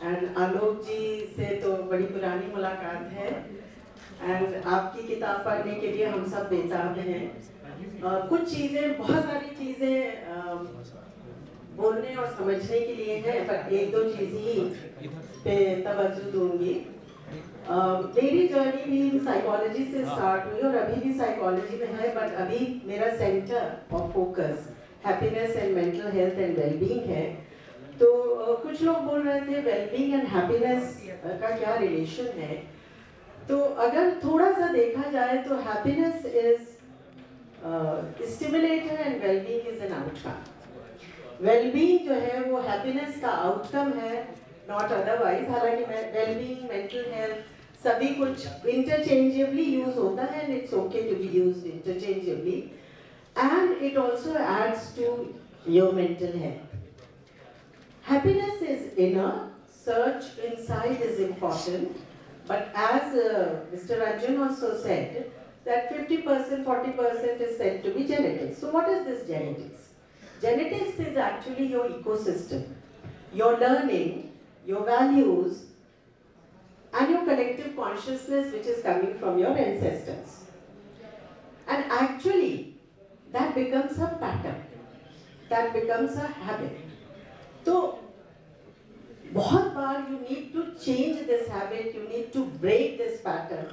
Speaker 12: and आलोक जी से तो बड़ी पुरानी मुलाकात है and आपकी किताब पढ़ने के लिए हम सब बेताब हैं। कुछ चीज़ें, बहुत सारी चीज़ें बोलने और समझने के लिए हैं, पर एक दो चीज़ ही पे तवज्जो दूंगी। मेरी जर्नी भी साइकोलॉजी से स्टार्ट हुई और अभी भी साइकोलॉजी में है, बट अभी मेरा centre of focus happiness and mental health and wellbeing है। तो कुछ लोग बोल रहे थे वेलबींग एंड हैप्पीनेस का क्या रिलेशन है। तो अगर थोड़ा सा देखा जाए तो happiness is stimulator and wellbeing is an outcome. Wellbeing जो है वो हैप्पीनेस का आउटकम है, नॉट अदरवाइज। हालांकि वेलबींग, मेंटल हेल्थ सभी कुछ इंटरचेंजेबली यूज होता है and it's okay to be used interchangeably and it also adds to your mental health. Happiness is inner, search inside is important, but as Mr. Ranjan also said, that 50%, 40% is said to be genetics. So what is this genetics? Genetics is actually your ecosystem, your learning, your values, and your collective consciousness which is coming from your ancestors. And actually, that becomes a pattern, that becomes a habit. तो बहुत बार you need to change this habit, you need to break this pattern,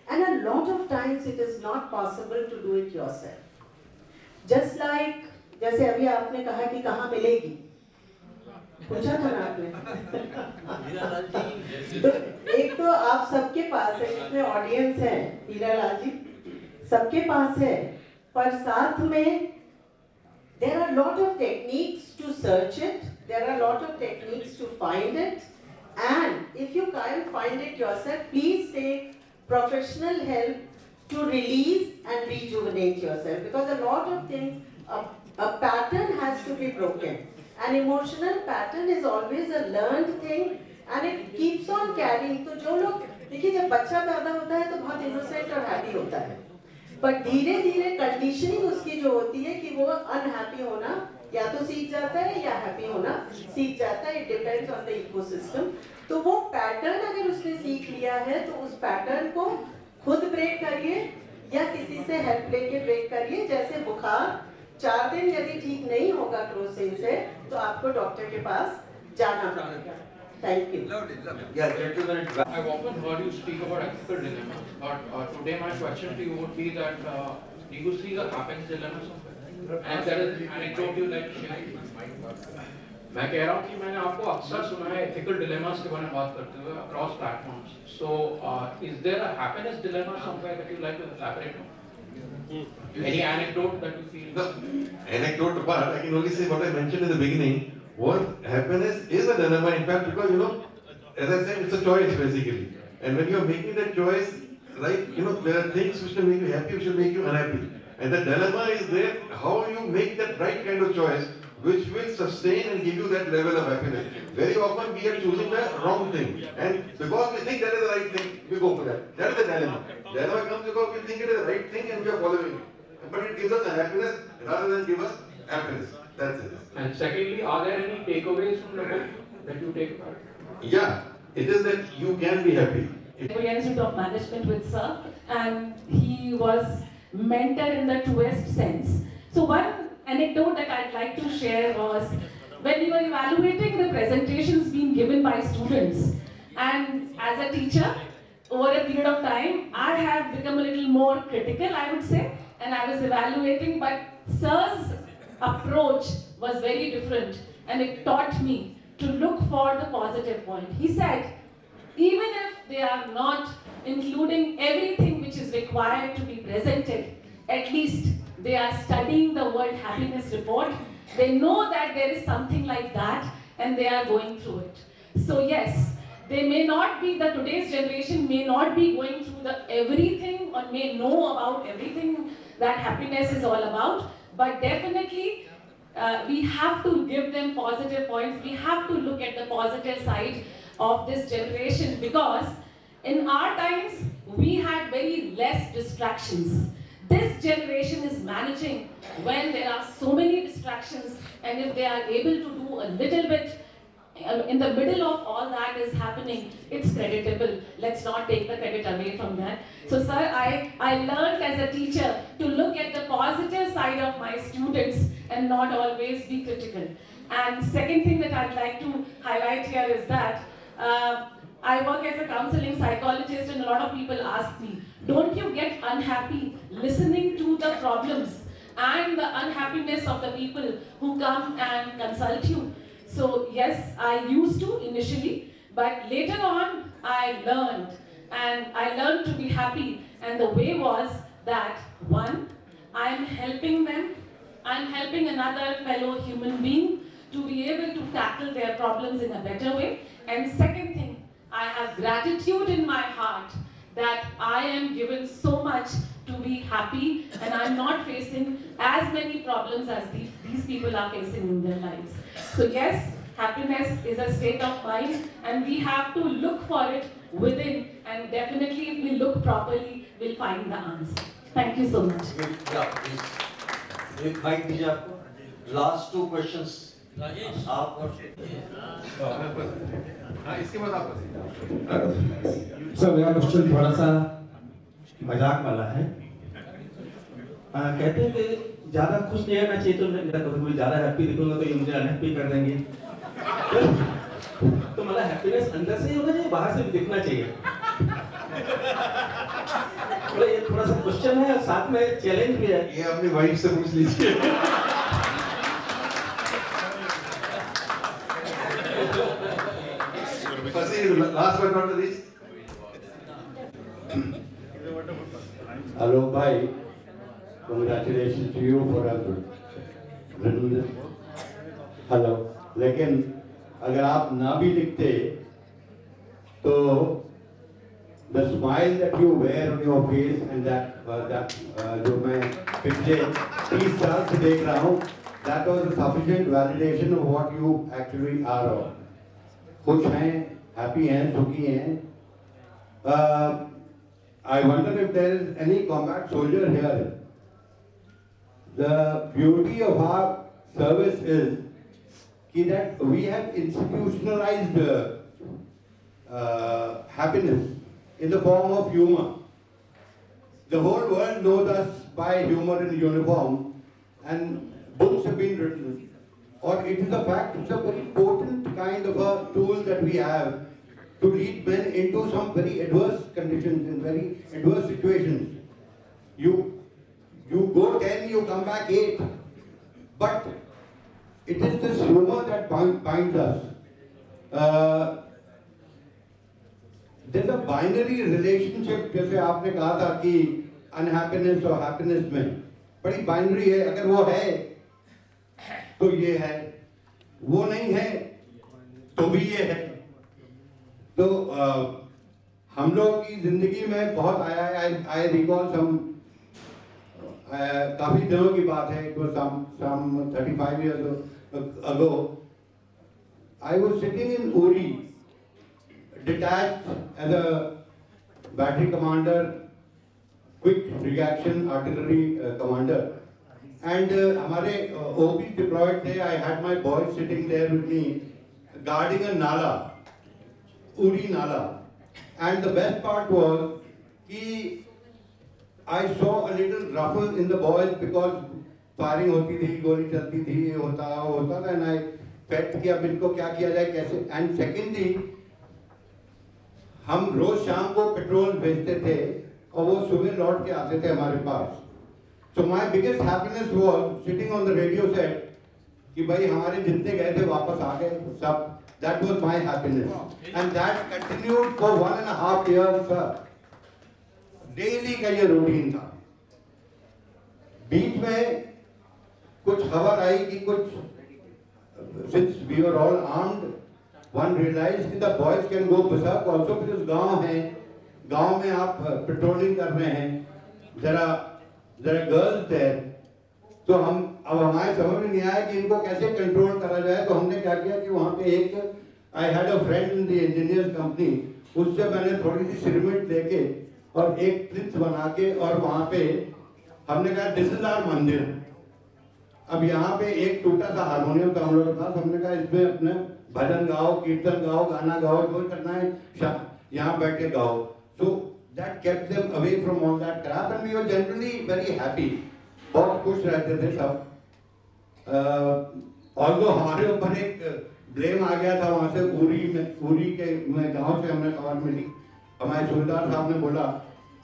Speaker 12: and a lot of times it is not possible to do it yourself. Just like जैसे अभी आपने कहा कि कहाँ मिलेगी, पूछा था ना आपने। तो एक तो आप सबके पास है, जितने ऑडियंस है, हीरालाल जी सबके पास है,
Speaker 5: पर साथ में there are a lot of techniques to search it, there are a lot of techniques to find it, and if you can't find it yourself, please take professional help to release and rejuvenate yourself, because a lot of things, a pattern has to be broken. An emotional pattern is always a learned thing and it keeps on carrying. तो जो लोग देखिए जब बच्चा पैदा होता है तो बहुत इनोसेंट और हैप्पी होता है, पर धीरे धीरे कंडीशनिंग उसकी जो होती है कि वो अनहैप्पी होना या तो सीख जाता है या हैप्पी होना सीख जाता है. It depends on the ecosystem. तो वो पैटर्न अगर उसने सीख लिया है तो उस पैटर्न को खुद ब्रेक करिए या किसी से हेल्प लेके ब्रेक करिए. जैसे बुखार 4 दिन यदि ठीक नहीं होगा क्रोसिन से तो आपको डॉक्टर के पास जाना पड़ेगा. Thank you.
Speaker 8: Yeah, gentlemen.
Speaker 22: I've often heard you speak about ethical dilemmas, but today my question to you would be that do you see the happiness dilemma somewhere? And there is an anecdote you like to share. मैं कह रहा हूँ कि मैंने आपको अक्सर सुना है ethical dilemmas के बारे में बात करते हुए across platforms. So is there a happiness dilemma somewhere that you like to elaborate on? Any anecdote that you feel?
Speaker 9: The anecdote apart, I can only say what I mentioned in the beginning. What happiness is a dilemma, in fact, because as I said, it's a choice basically. And when you're making that choice, right, there are things which can make you happy, which will make you unhappy. And the dilemma is there, how you make that right kind of choice, which will sustain and give you that level of happiness. Very often we are choosing the wrong thing. And because we think that is the right thing, we go for that. That is the dilemma. Dilemma comes because we think it is the right thing and we are following it. But it gives us happiness rather than give us happiness. That's it.
Speaker 22: And secondly, are there any takeaways from the book that you take apart?
Speaker 9: Yeah, it is that you can be happy.
Speaker 23: Institute of Management with Sir, and he was mentor in the truest sense. So one anecdote that I'd like to share was when we were evaluating the presentations being given by students, and as a teacher, over a period of time, I have become a little more critical, I would say, and I was evaluating, but Sir's approach was very different, and it taught me to look for the positive point. He said, even if they are not including everything which is required to be presented, at least they are studying the World Happiness Report. They know that there is something like that and they are going through it. So yes, they may not be, today's generation may not be going through the everything or may know about everything that happiness is all about, but definitely we have to give them positive points. We have to look at the positive side of this generation, because in our times we had very less distractions. This generation is managing when there are so many distractions, and if they are able to do a little bit in the middle of all that is happening, it's creditable. Let's not take the credit away from that. So sir, I learned as a teacher to look at the positive side of my students and not always be critical. And second thing that I'd like to highlight here is that I work as a counseling psychologist, and a lot of people ask me, don't you get unhappy listening to the problems and the unhappiness of the people who come and consult you? So yes, I used to initially, but later on I learned, and I learned to be happy. And the way was that, one, I'm helping them, I'm helping another fellow human being to be able to tackle their problems in a better way. And second thing, I have gratitude in my heart that I am given so much to be happy, and I'm not facing as many problems as these people are facing in their lives. So yes, happiness is a state of mind, and we have to look for it within, and definitely if we look properly, we'll find the answer. Thank you so much.
Speaker 8: Yeah, please. Mike, दीजिए आपको. Last two questions. आप और
Speaker 9: इसके बाद आप
Speaker 24: sir, मेरा question थोड़ा सा मजाक वाला है. कहते हैं कि ज्यादा खुश नहीं रहना चाहिए, तो मेरा कभी ज्यादा हैप्पी दिखूंगा तो ये मुझे अनहैप्पी कर देंगे. तो मतलब हैप्पीनेस अंदर से ही होना चाहिए, बाहर से भी दिखना चाहिए. तो ये थोड़ा सा क्वेश्चन है और साथ में चैलेंज भी है.
Speaker 9: ये अपनी वाइफ से पूछ लीजिए. Last but not the least.
Speaker 25: आलोक भाई,
Speaker 13: Congratulations to you for having written this. Hello. लेकिन अगर आप ना भी लिखते तो the smile that you wear on your face and that जो मैं पिछले 30 साल से देख रहा हूँ, that was a sufficient validation of what you actually are. खुश हैं, happy हैं, सुखी हैं. I wonder if there is any combat soldier here. The beauty of our service is that we have institutionalized happiness in the form of humor. The whole world knows us by humor in uniform, and books have been written. Or it is a fact, it's a very potent kind of a tool that we have to lead men into some very adverse conditions, in very adverse situations. You go 10, you come back 8. But it is this humor that binds us. There's a binary relationship, जैसे आपने कहा था कि unhappiness और happiness में बड़ी binary है. अगर वो है तो ये है, वो नहीं है तो भी ये है. तो हम लोग की जिंदगी में बहुत आया है. I recall some काफी दिनों की बात है. It was some 35 years ago. I was sitting in Uri, detached as a battery commander, quick reaction artillery commander, and हमारे OPs deployed थे. I had my boys sitting there with me, guarding a nala, Uri nala, and the best part was कि I saw a little ruffle in the boys because firing होती थी, गोली चलती थी, ये होता था, and I felt कि अब इनको क्या किया जाए, कैसे. And secondly, हम रोज शाम को पेट्रोल भेजते थे और वो सुबह लौट के आते थे हमारे पास. So my biggest happiness was sitting on the radio set कि भाई हमारे जितने गए थे वापस आ गए सब. That was my happiness, and that continued for 1.5 years, sir. Daily का ये रूटीन था. बीच में कुछ खबर आई कि कुछ, since we were all armed, one realized कि the boys can go berserk also because गांव है, गांव में आप पेट्रोलिंग कर रहे हैं, there are girls there. तो हम अब हमारे समझ में नहीं आया कि इनको कैसे कंट्रोल करा जाए. तो हमने क्या किया कि वहाँ पे एक I had a friend in the engineers company, उससे मैंने थोड़ी सी सिरमिट लेके और एक प्लिंथ बना के और वहाँ पे हमने कहा दिस इज आवर मंदिर. अब यहाँ पे एक टूटा सा हारमोनियम था हम लोगों के पास. हमने कहा इसमें अपने भजन गाओ, कीर्तन गाओ, गाना गाओ, जो करना है यहाँ बैठ के गाओ. So that kept them away from all that crap, and we were generally very happy. बहुत खुश रहते थे सब. Although हमारे ऊपर एक ब्लेम आ गया था वहाँ से उरी के गांव से हमें खबर मिली. हमारे सूबेदार साहब ने बोला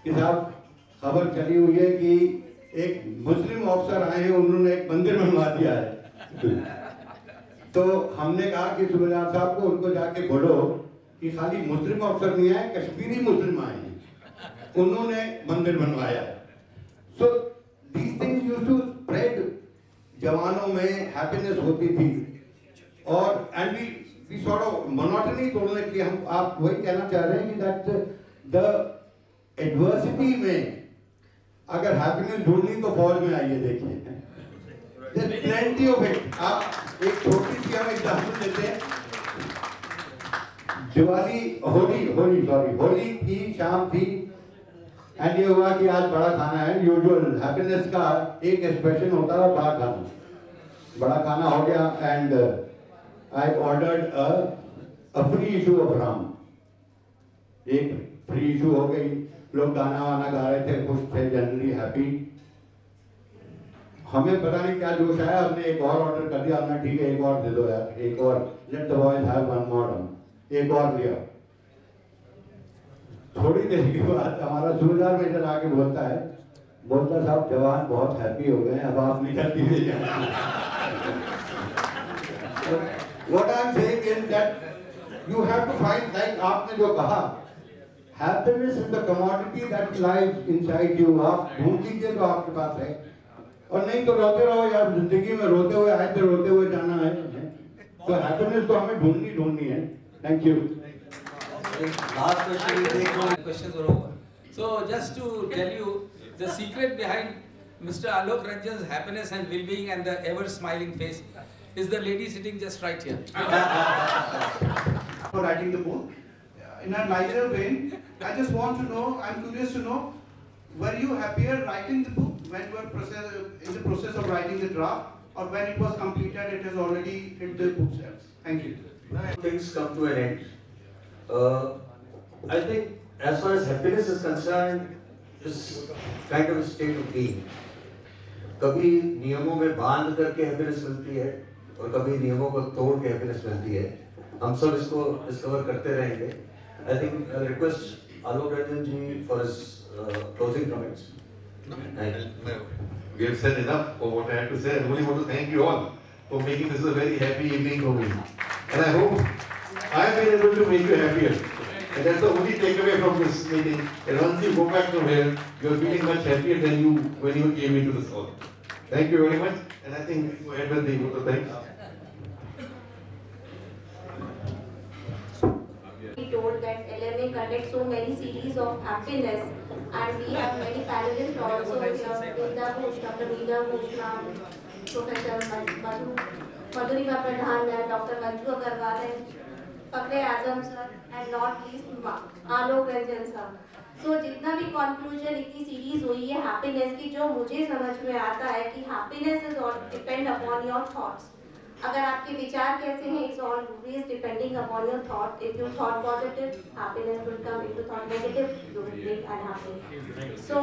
Speaker 13: कि साहब खबर चली हुई है कि एक मुस्लिम ऑफिसर आए हैं, उन्होंने एक मंदिर बनवा दिया है. तो हमने कहा कि सूबेदार साहब को उनको जाके बोलो कि खाली मुस्लिम ऑफिसर नहीं आए, कश्मीरी मुस्लिम आए हैं, उन्होंने मंदिर बनवाया. So these things used to spread. जवानों में हैप्पीनेस होती थी और and we sort of monotony तोड़ने के लिए हम आप वही कहना चाह रहे हैं कि दैट द एडवर्सिटी में अगर हैप्पीनेस ढूंढनी तो फौज में आइए. देखिए there's plenty of it. आप एक छोटी सी हम एग्जाम्पल देते हैं. दिवाली होली थी, शाम थी, एंड ये हुआ कि आज बड़ा खाना है. यूजुअल हैप्पीनेस का एक एक्सप्रेशन होता है बड़ा खाना. बड़ा खाना हो गया and I ordered a free issue of rum. एक फ्री इशू हो गई. लोग गाना वाना गा रहे थे, खुश थे, जनरली हैप्पी. हमें पता नहीं क्या जोश आया, हमने एक और ऑर्डर कर दिया. हमने ठीक है एक और दे दो यार, एक और, let the boys have one more rum. एक और दिया. थोड़ी देर के बाद हमारा सूबेदार में इधर आके बोलता साहब जवान बहुत हैप्पी हो गए, अब आप निकल दीजिए. What I am saying is that you have to find, like आपने जो कहा,
Speaker 2: Happiness is the commodity that lies inside you. आप ढूंढ लीजिए तो आपके पास है, और नहीं तो रोते रहो यार, जिंदगी में रोते हुए आए थे, रोते हुए जाना है। तो हैप्पीनेस तो हमें ढूंढनी है। Thank you.
Speaker 16: Last question.
Speaker 18: Questions were over. So just to tell you the secret behind Mr. Alok Ranjan's happiness and well-being and the ever-smiling face is the lady sitting just right here.
Speaker 3: For writing the book, in a lighter vein, I just want to know, I'm curious to know, were you happier writing the book when you were in the process of writing the draft, or when it was completed, it has already hit the bookshelves? Thank you.
Speaker 16: Things come to an end. I think as far as happiness is concerned, it's kind of a state of being. कभी नियमों में बांध करके happiness मिलती है और कभी नियमों को तोड़ के हैप्पीनेस मिलती है। हम सब इसको डिस्कवर करते रहेंगे। I think I request Alok Ranjan ji for his closing comments.
Speaker 9: We have said enough for what I had to say. I only want to thank you all for making this a very happy evening for me. And I hope I have been able to make you happier. And that's the only takeaway from this meeting. And once you go back from here, you are feeling much happier than you when you came into this hall. Thank you very much. And I think we end with the vote of thanks.
Speaker 4: He told that LMA conducts so many series of happiness, and we have many panelists also here. Vinda Ghosh, Dr. Vinda Ghosh, Professor Madhurima Pradhan, and Dr. Manju Agarwal, and Fakre Azam sir, and not least Alok Ranjan sir. So जितना भी conclusion इतनी series हुई है happiness की, जो मुझे समझ में आता है कि happiness is all depend upon your thoughts. अगर आपके विचार कैसे हैं, it's always depending upon your thought. If you thought positive, happiness will come. If you thought negative, you will be unhappy. So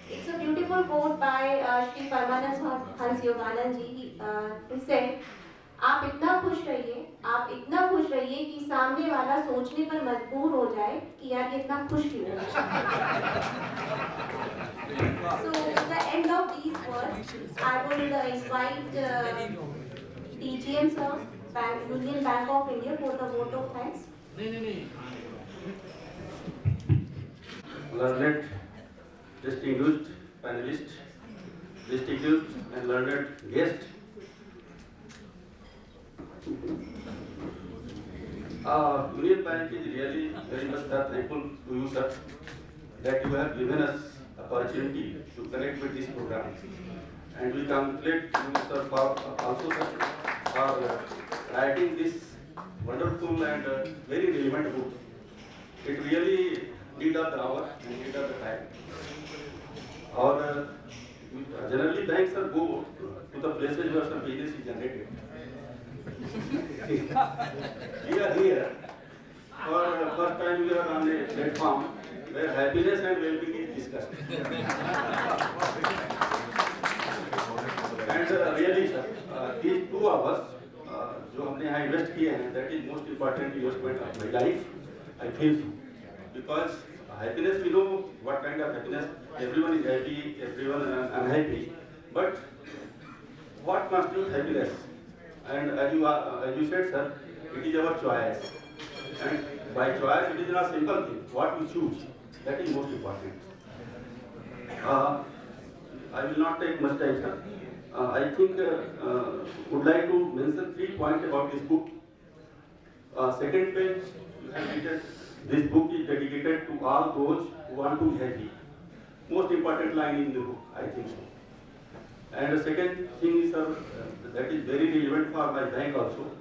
Speaker 4: it's a beautiful quote by Shri Paramanand Hans Yoganand ji. He said, आप इतना खुश रहिए कि सामने वाला सोचने पर मजबूर हो जाए कि यार ये इतना खुश क्यों है। So at the end of these words, I will invite DGM sir, Union Bank of India, for the vote of thanks.
Speaker 7: Learned, distinguished panelists, distinguished and learned guests. Union Bank is really very much thankful to you, sir, that you have given us opportunity to connect with this program. And we congratulate you, sir, also, sir, for writing this wonderful and very relevant book. It really need of the hour and need of the time. Our generally banks are go to the places where some business is generated. We are here for the first time. We are on a platform where happiness and well-being is discussed. And really, sir, these 2 hours जो हमने यहाँ invest किए हैं, that is most important investment of my life. I feel so, because happiness, we know what kind of happiness. Everyone is happy, everyone is unhappy. But what constitutes happiness? And as you said, sir, it is our choice. And by choice, it is not a simple thing. What we choose, that is most important. I will not take much time, sir. I think would like to mention 3 points about this book. Second page, you have written, this book is dedicated to all those who want to be happy. Most important line in the book, I think so. And the second thing is, sir, that is very relevant for my bank also.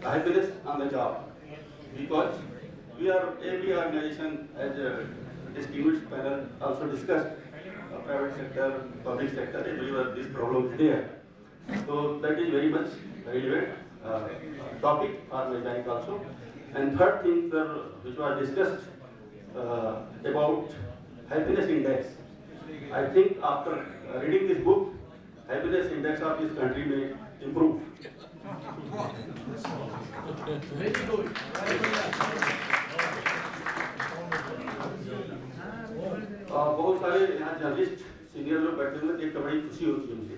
Speaker 7: Happiness on the job. Because we are, every organization, as a distinguished panel also discussed, private sector, public sector, everywhere this problem is there. So that is very much relevant topic for my bank also. And third thing, sir, which was discussed about happiness index. I think after reading this book, happiness index of this country may improve. Very good. बहुत सारे यहाँ journalist senior लोग बैठे हुए देख कर बड़ी खुशी होती है मुझे।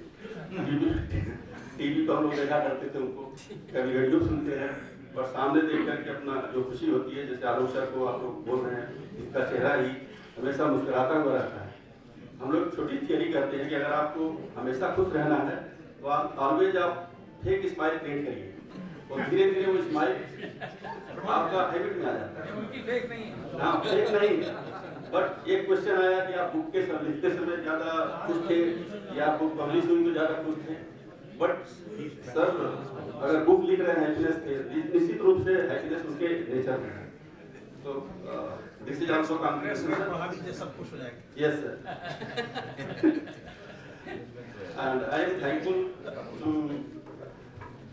Speaker 7: टीवी पर हम लोग देखा करते थे उनको, कभी रेडियो सुनते हैं, पर सामने देख करके अपना जो खुशी होती है, जैसे आलोक सर को आप लोग बोल रहे हैं, इसका चेहरा ही हमेशा मुस्कुराता हुआ रहता है। हम लोग छोटी थियरी करते हैं कि अगर आपको हमेशा खुश रहना है तो आप ऑलवेज आप फेक स्माइल क्रिएट करिए, और धीरे धीरे वो स्माइल आपका हैबिट में आ जाता है। हाँ, फेक नहीं, बट एक क्वेश्चन आया कि आप बुक के सब लिखते समय ज़्यादा खुश थे या बुक पब्लिश हुई तो ज़्यादा खुश थे। बट सर अगर बुक लिख रहे हैं हैप्पीनेस थे, निश्चित रूप से हैप्पीनेस उसके नेचर में है। तो दिस इज आल्सो कॉन्फिडेंस, सब खुश हो जाएंगे। Yes sir, and I am thankful to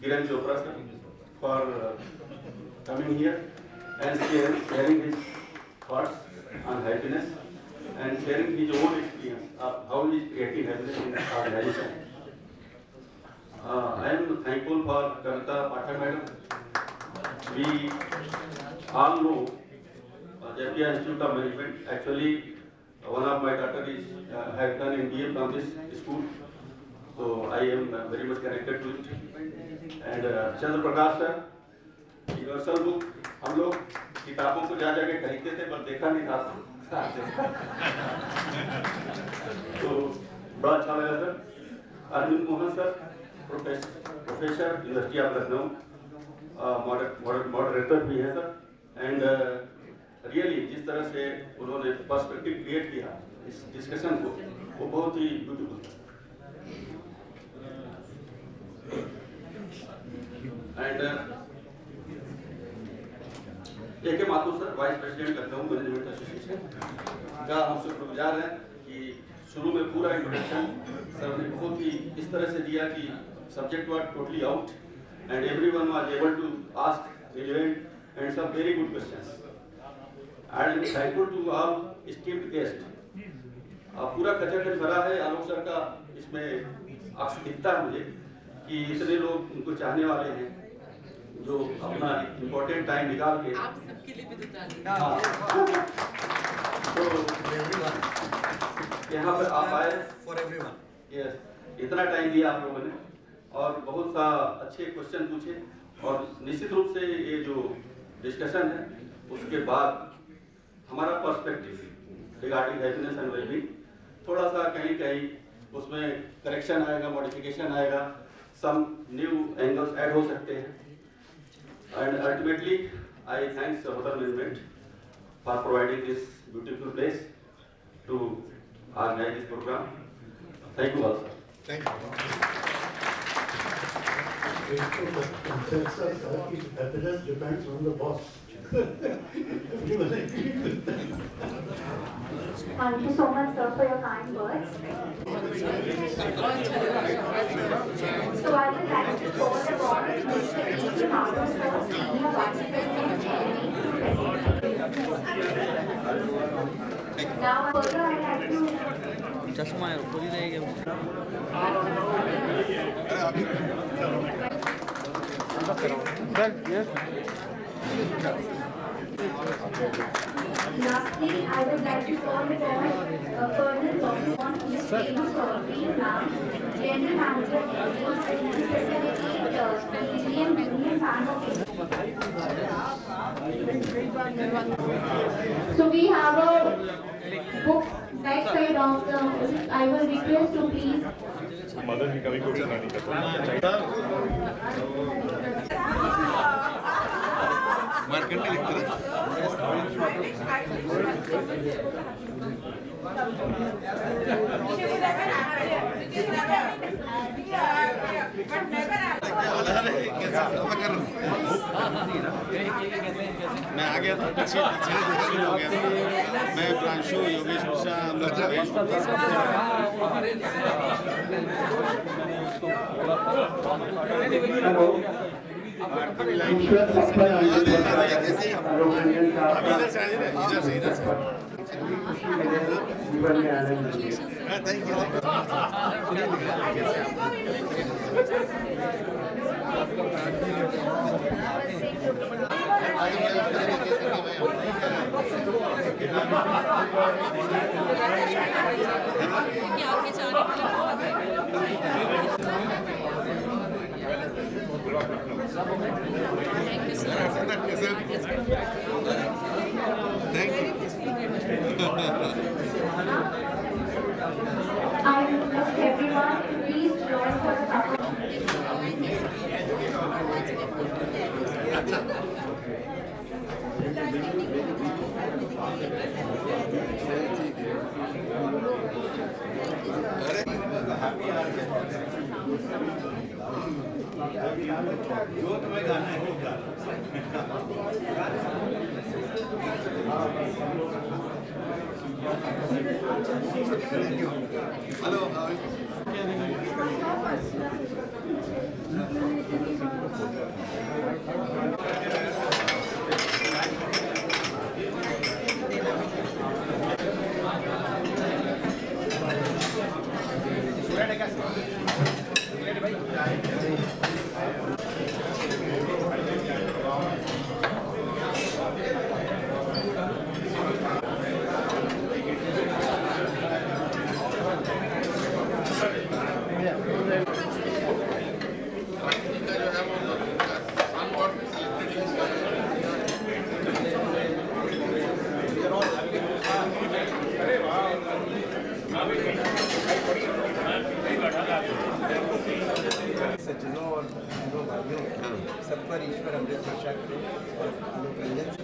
Speaker 7: Kiran Chopra sir for coming here and sharing his thoughts on happiness and sharing his own experience of how he is creating happiness in our organization. I am thankful for Kavita Pathak madam. We all know Jatiya Institute of Management. Actually, one of my daughter is has done MBA from this school, so I am very much connected to it. And Chandra Prakash sir, universal book हम लोग किताबों को जा जाके खरीदते थे पर देखा नहीं था, तो बड़ा अच्छा लगा sir. Arvind Mohan sir, professor university of Lucknow, moderator भी है सर, एंड रियली जिस तरह से उन्होंने पर्सपेक्टिव क्रिएट किया इस डिस्कशन को, वो बहुत ही ब्यूटीफुल था। And AK Mathur sir, vice president Lucknow management association का हम शुक्रगुजार हैं कि शुरू में पूरा इंट्रोडक्शन सर ने बहुत ही इस तरह से दिया कि subject was totally out and everyone was able to ask relevant and some very good questions. I am thankful to all esteemed guest. पूरा खचाखच भरा है। आलोक सर का इसमें अक्स दिखता है मुझे कि इतने लोग उनको चाहने वाले हैं जो अपना इम्पोर्टेंट टाइम निकाल के
Speaker 10: आप सबके लिए भी तो
Speaker 7: यहाँ पर आप आए फॉर एवरीवन। यस, इतना टाइम दिया आप लोगों ने और बहुत सा अच्छे क्वेश्चन पूछे, और निश्चित रूप से ये जो डिस्कशन है उसके बाद हमारा perspective regarding happiness and wellbeing थोड़ा सा कहीं कहीं उसमें करेक्शन आएगा, मॉडिफिकेशन आएगा, सम न्यू एंगल्स ऐड हो सकते हैं। And ultimately, I thank the hotel management for providing this beautiful place to organize this program. Thank you all, sir.
Speaker 9: Thank you.
Speaker 2: Happiness depends on the boss.
Speaker 4: Thank you so much, sir, for your kind words. So I would like to call upon Mr. A.K. Mathur, sir, Senior Vice President, Now further I like to
Speaker 1: चश्मा है ऊपर ही रहेगा।
Speaker 4: Lastly, I would like to call upon Colonel John East Famous Sovereign Ma'am, General Manager, PGM Union Bank. So we have a book back side of the. I will request to please.
Speaker 20: Mother की कभी कोई नहीं करता।
Speaker 9: Market में लिखते हैं। मैं आ गया था पीछे पीछे हो गया था। मैं Pranshu Yogesh Mishra
Speaker 4: I request everyone to please join for a cup of
Speaker 2: जो तुम्हें गाना है वो गाना।
Speaker 9: Hello.
Speaker 11: सज्जनों और बंधुओं भाइयों सब पर ईश्वर अमृत वर्षा करे और आलोक रंजन से